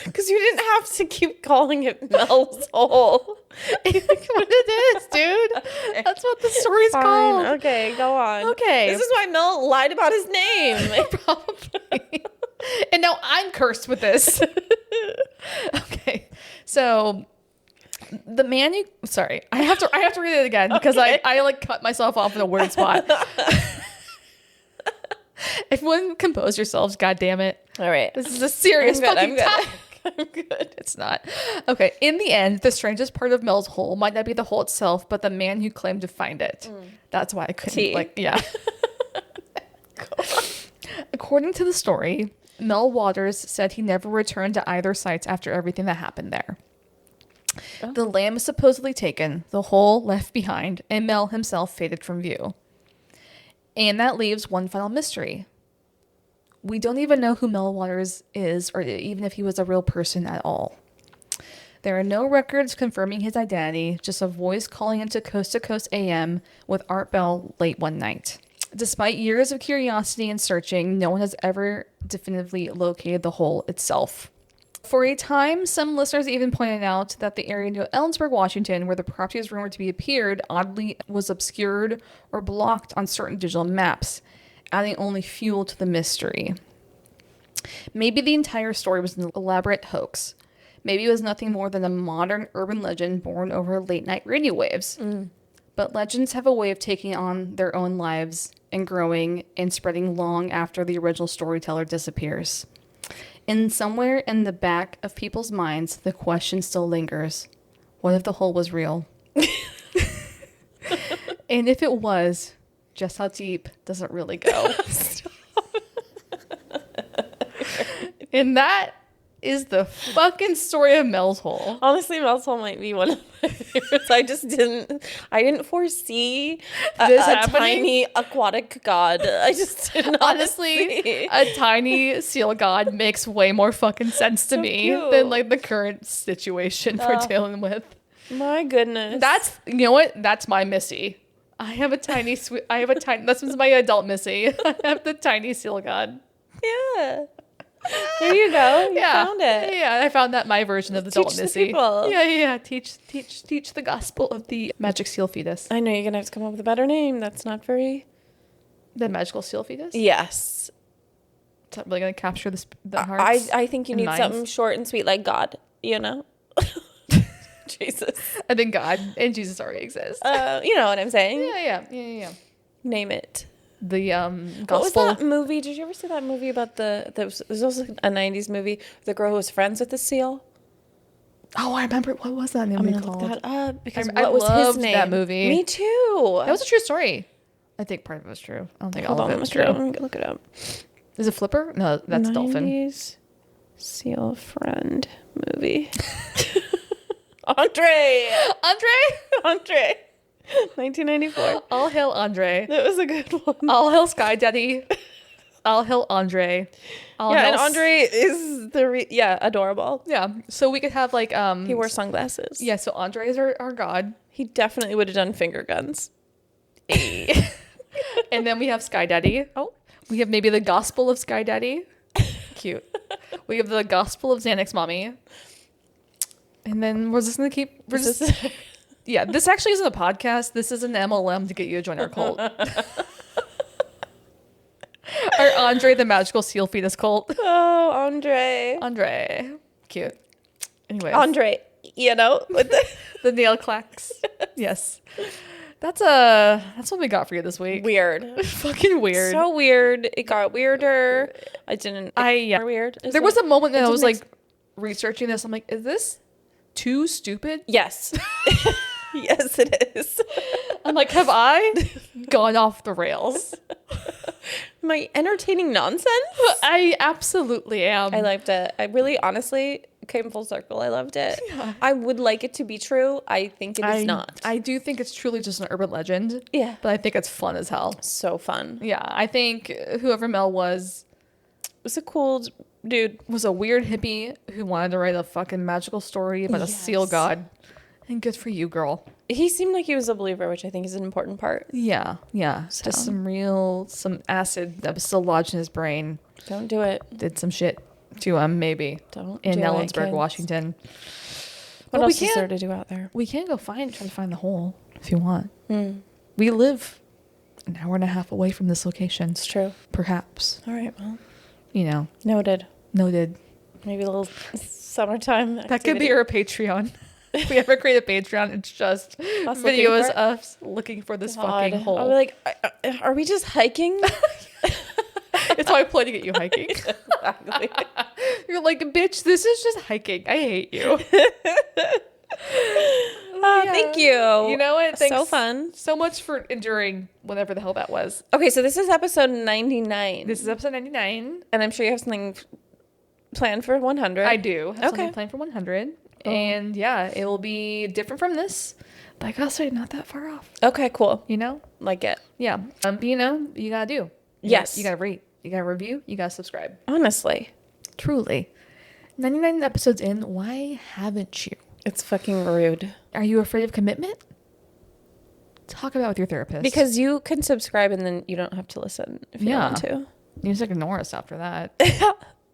Because you didn't have to keep calling it Mel's hole. What it is, dude. That's what the story's called. Okay, go on. Okay. This is why Mel lied about his name. Probably. And now I'm cursed with this. Okay. So the man you sorry, I have to read it again because Okay. I like cut myself off in a weird spot. Everyone compose yourselves, god damn it. All right. This is a serious fucking topic. I'm good. It's not. Okay. In the end, the strangest part of Mel's hole might not be the hole itself, but the man who claimed to find it. That's why I couldn't yeah. According to the story, Mel Waters said he never returned to either sites after everything that happened there. Oh. The lamb is supposedly taken, the hole left behind, and Mel himself faded from view. And that leaves one final mystery. We don't even know who Mel Waters is, or even if he was a real person at all. There are no records confirming his identity, just a voice calling into Coast AM with Art Bell late one night. Despite years of curiosity and searching, no one has ever definitively located the hole itself. For a time, some listeners even pointed out that the area near Ellensburg, Washington, where the property is rumored to be appeared, oddly was obscured or blocked on certain digital maps, adding only fuel to the mystery. Maybe the entire story was an elaborate hoax. Maybe it was nothing more than a modern urban legend born over late-night radio waves. But legends have a way of taking on their own lives and growing and spreading long after the original storyteller disappears. And somewhere in the back of people's minds, the question still lingers. What if the hole was real? And if it was, just how deep does it really go? And that is the fucking story of Mel's hole. Honestly, Mel's hole might be one of my favorites. I didn't foresee This a happening? tiny aquatic god. I just did not Honestly, see. a tiny seal god makes way more fucking sense to So me cute. than like the current situation we're dealing with. My goodness. That's, you know what? That's my Missy. I have a tiny, this was my adult Missy. I have the tiny seal god. Yeah. There you go. You Yeah. found it. Yeah, I found that my version of the adult Teach the Missy. people. Yeah. Teach the gospel of the magic seal fetus. I know you're going to have to come up with a better name. That's not very... The magical seal fetus? Yes. Is that really going to capture the hearts? I think you and need minds? something short and sweet like God, you know? Jesus. I think God and Jesus already exist. You know what I'm saying? Yeah. Name it. The What was gospel. that movie? Did you ever see that movie about there's also a 90s movie, the girl who was friends with the seal? Oh, I remember. What was that I'm movie gonna called? look that up because I what was his loved name? that movie. Me too. That was a true story. I think part of it was true. I don't think all of it was true. I'm gonna look it up. Is it Flipper? No, that's Dolphin. 90s seal friend movie. Andre. 1994. All hail Andre. That was a good one. All hail Sky Daddy. All hail Andre. All Yeah, hail and Andre is adorable. Yeah, so we could have like He wore sunglasses. Yeah, so Andre is our god, He definitely would have done finger guns. and then we have Sky Daddy. Oh, we have maybe the Gospel of Sky Daddy. Cute. We have the Gospel of Xanax Mommy. And then we're just gonna keep. Yeah, this actually isn't a podcast. This is an MLM to get you to join our cult. Our Andre the Magical Seal Fetus cult. Oh, Andre. Andre. Cute. Anyways. Andre, you know, with The nail clacks. Yes. That's what we got for you this week. weird. Fucking weird. So weird. It got weirder. Weird. There was a moment that I was like researching this. I'm like, is this too stupid? Yes. Yes, it is. I'm like, have I gone off the rails? Am I entertaining nonsense? I absolutely am. I liked it. I really, honestly, came full circle. I loved it. Yeah. I would like it to be true. I think it is not. I do think it's truly just an urban legend. Yeah. But I think it's fun as hell. So fun. Yeah. I think whoever Mel was a cool dude. Was a weird hippie who wanted to write a fucking magical story about a seal god. And good for you, girl. He seemed like he was a believer, which I think is an important part. Yeah. So. Just some acid that was still lodged in his brain. Don't do it. Did some shit to him, maybe. Don't in do Ellensburg, it, Washington. What else is there to do out there? We can go try to find the hole if you want. We live an hour and a half away from this location. It's true. Perhaps. All right, well. Noted. Maybe a little summertime activity. That could be our Patreon. If we ever create a Patreon, it's just us videos of us looking for this fucking hole. I'll be like, are we just hiking? It's why I'm pointing at you hiking. Exactly. You're like, bitch, this is just hiking. I hate you. Thank you. You know what? Thanks so fun. So much for enduring whatever the hell that was. Okay, so this is episode 99. This is episode 99. And I'm sure you have something planned for 100. I do. Have something planned for 100. Oh. And yeah, it will be different from this. But I gotta say, not that far off. Okay, cool. Like it. Yeah. But you gotta do. Yes. You gotta rate. You gotta review. You gotta subscribe. Honestly. Truly. 99 episodes in. Why haven't you? It's fucking rude. Are you afraid of commitment? Talk about it with your therapist. Because you can subscribe and then you don't have to listen if you don't want to. You just ignore us after that.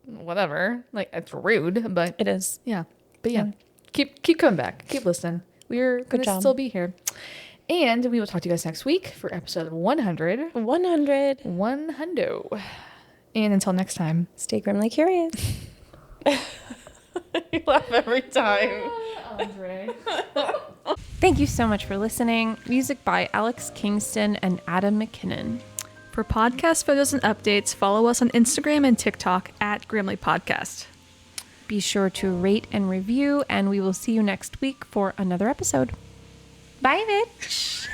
Whatever. Like, it's rude, but... It is. Yeah. But yeah. Keep coming back. Keep listening. We're going to still be here. And we will talk to you guys next week for episode 100. 100. And until next time, stay grimly curious. You laugh every time. Andre. Thank you so much for listening. Music by Alex Kingston and Adam McKinnon. For podcast photos and updates, follow us on Instagram and TikTok at Grimly Podcast. Be sure to rate and review, and we will see you next week for another episode. Bye, bitch.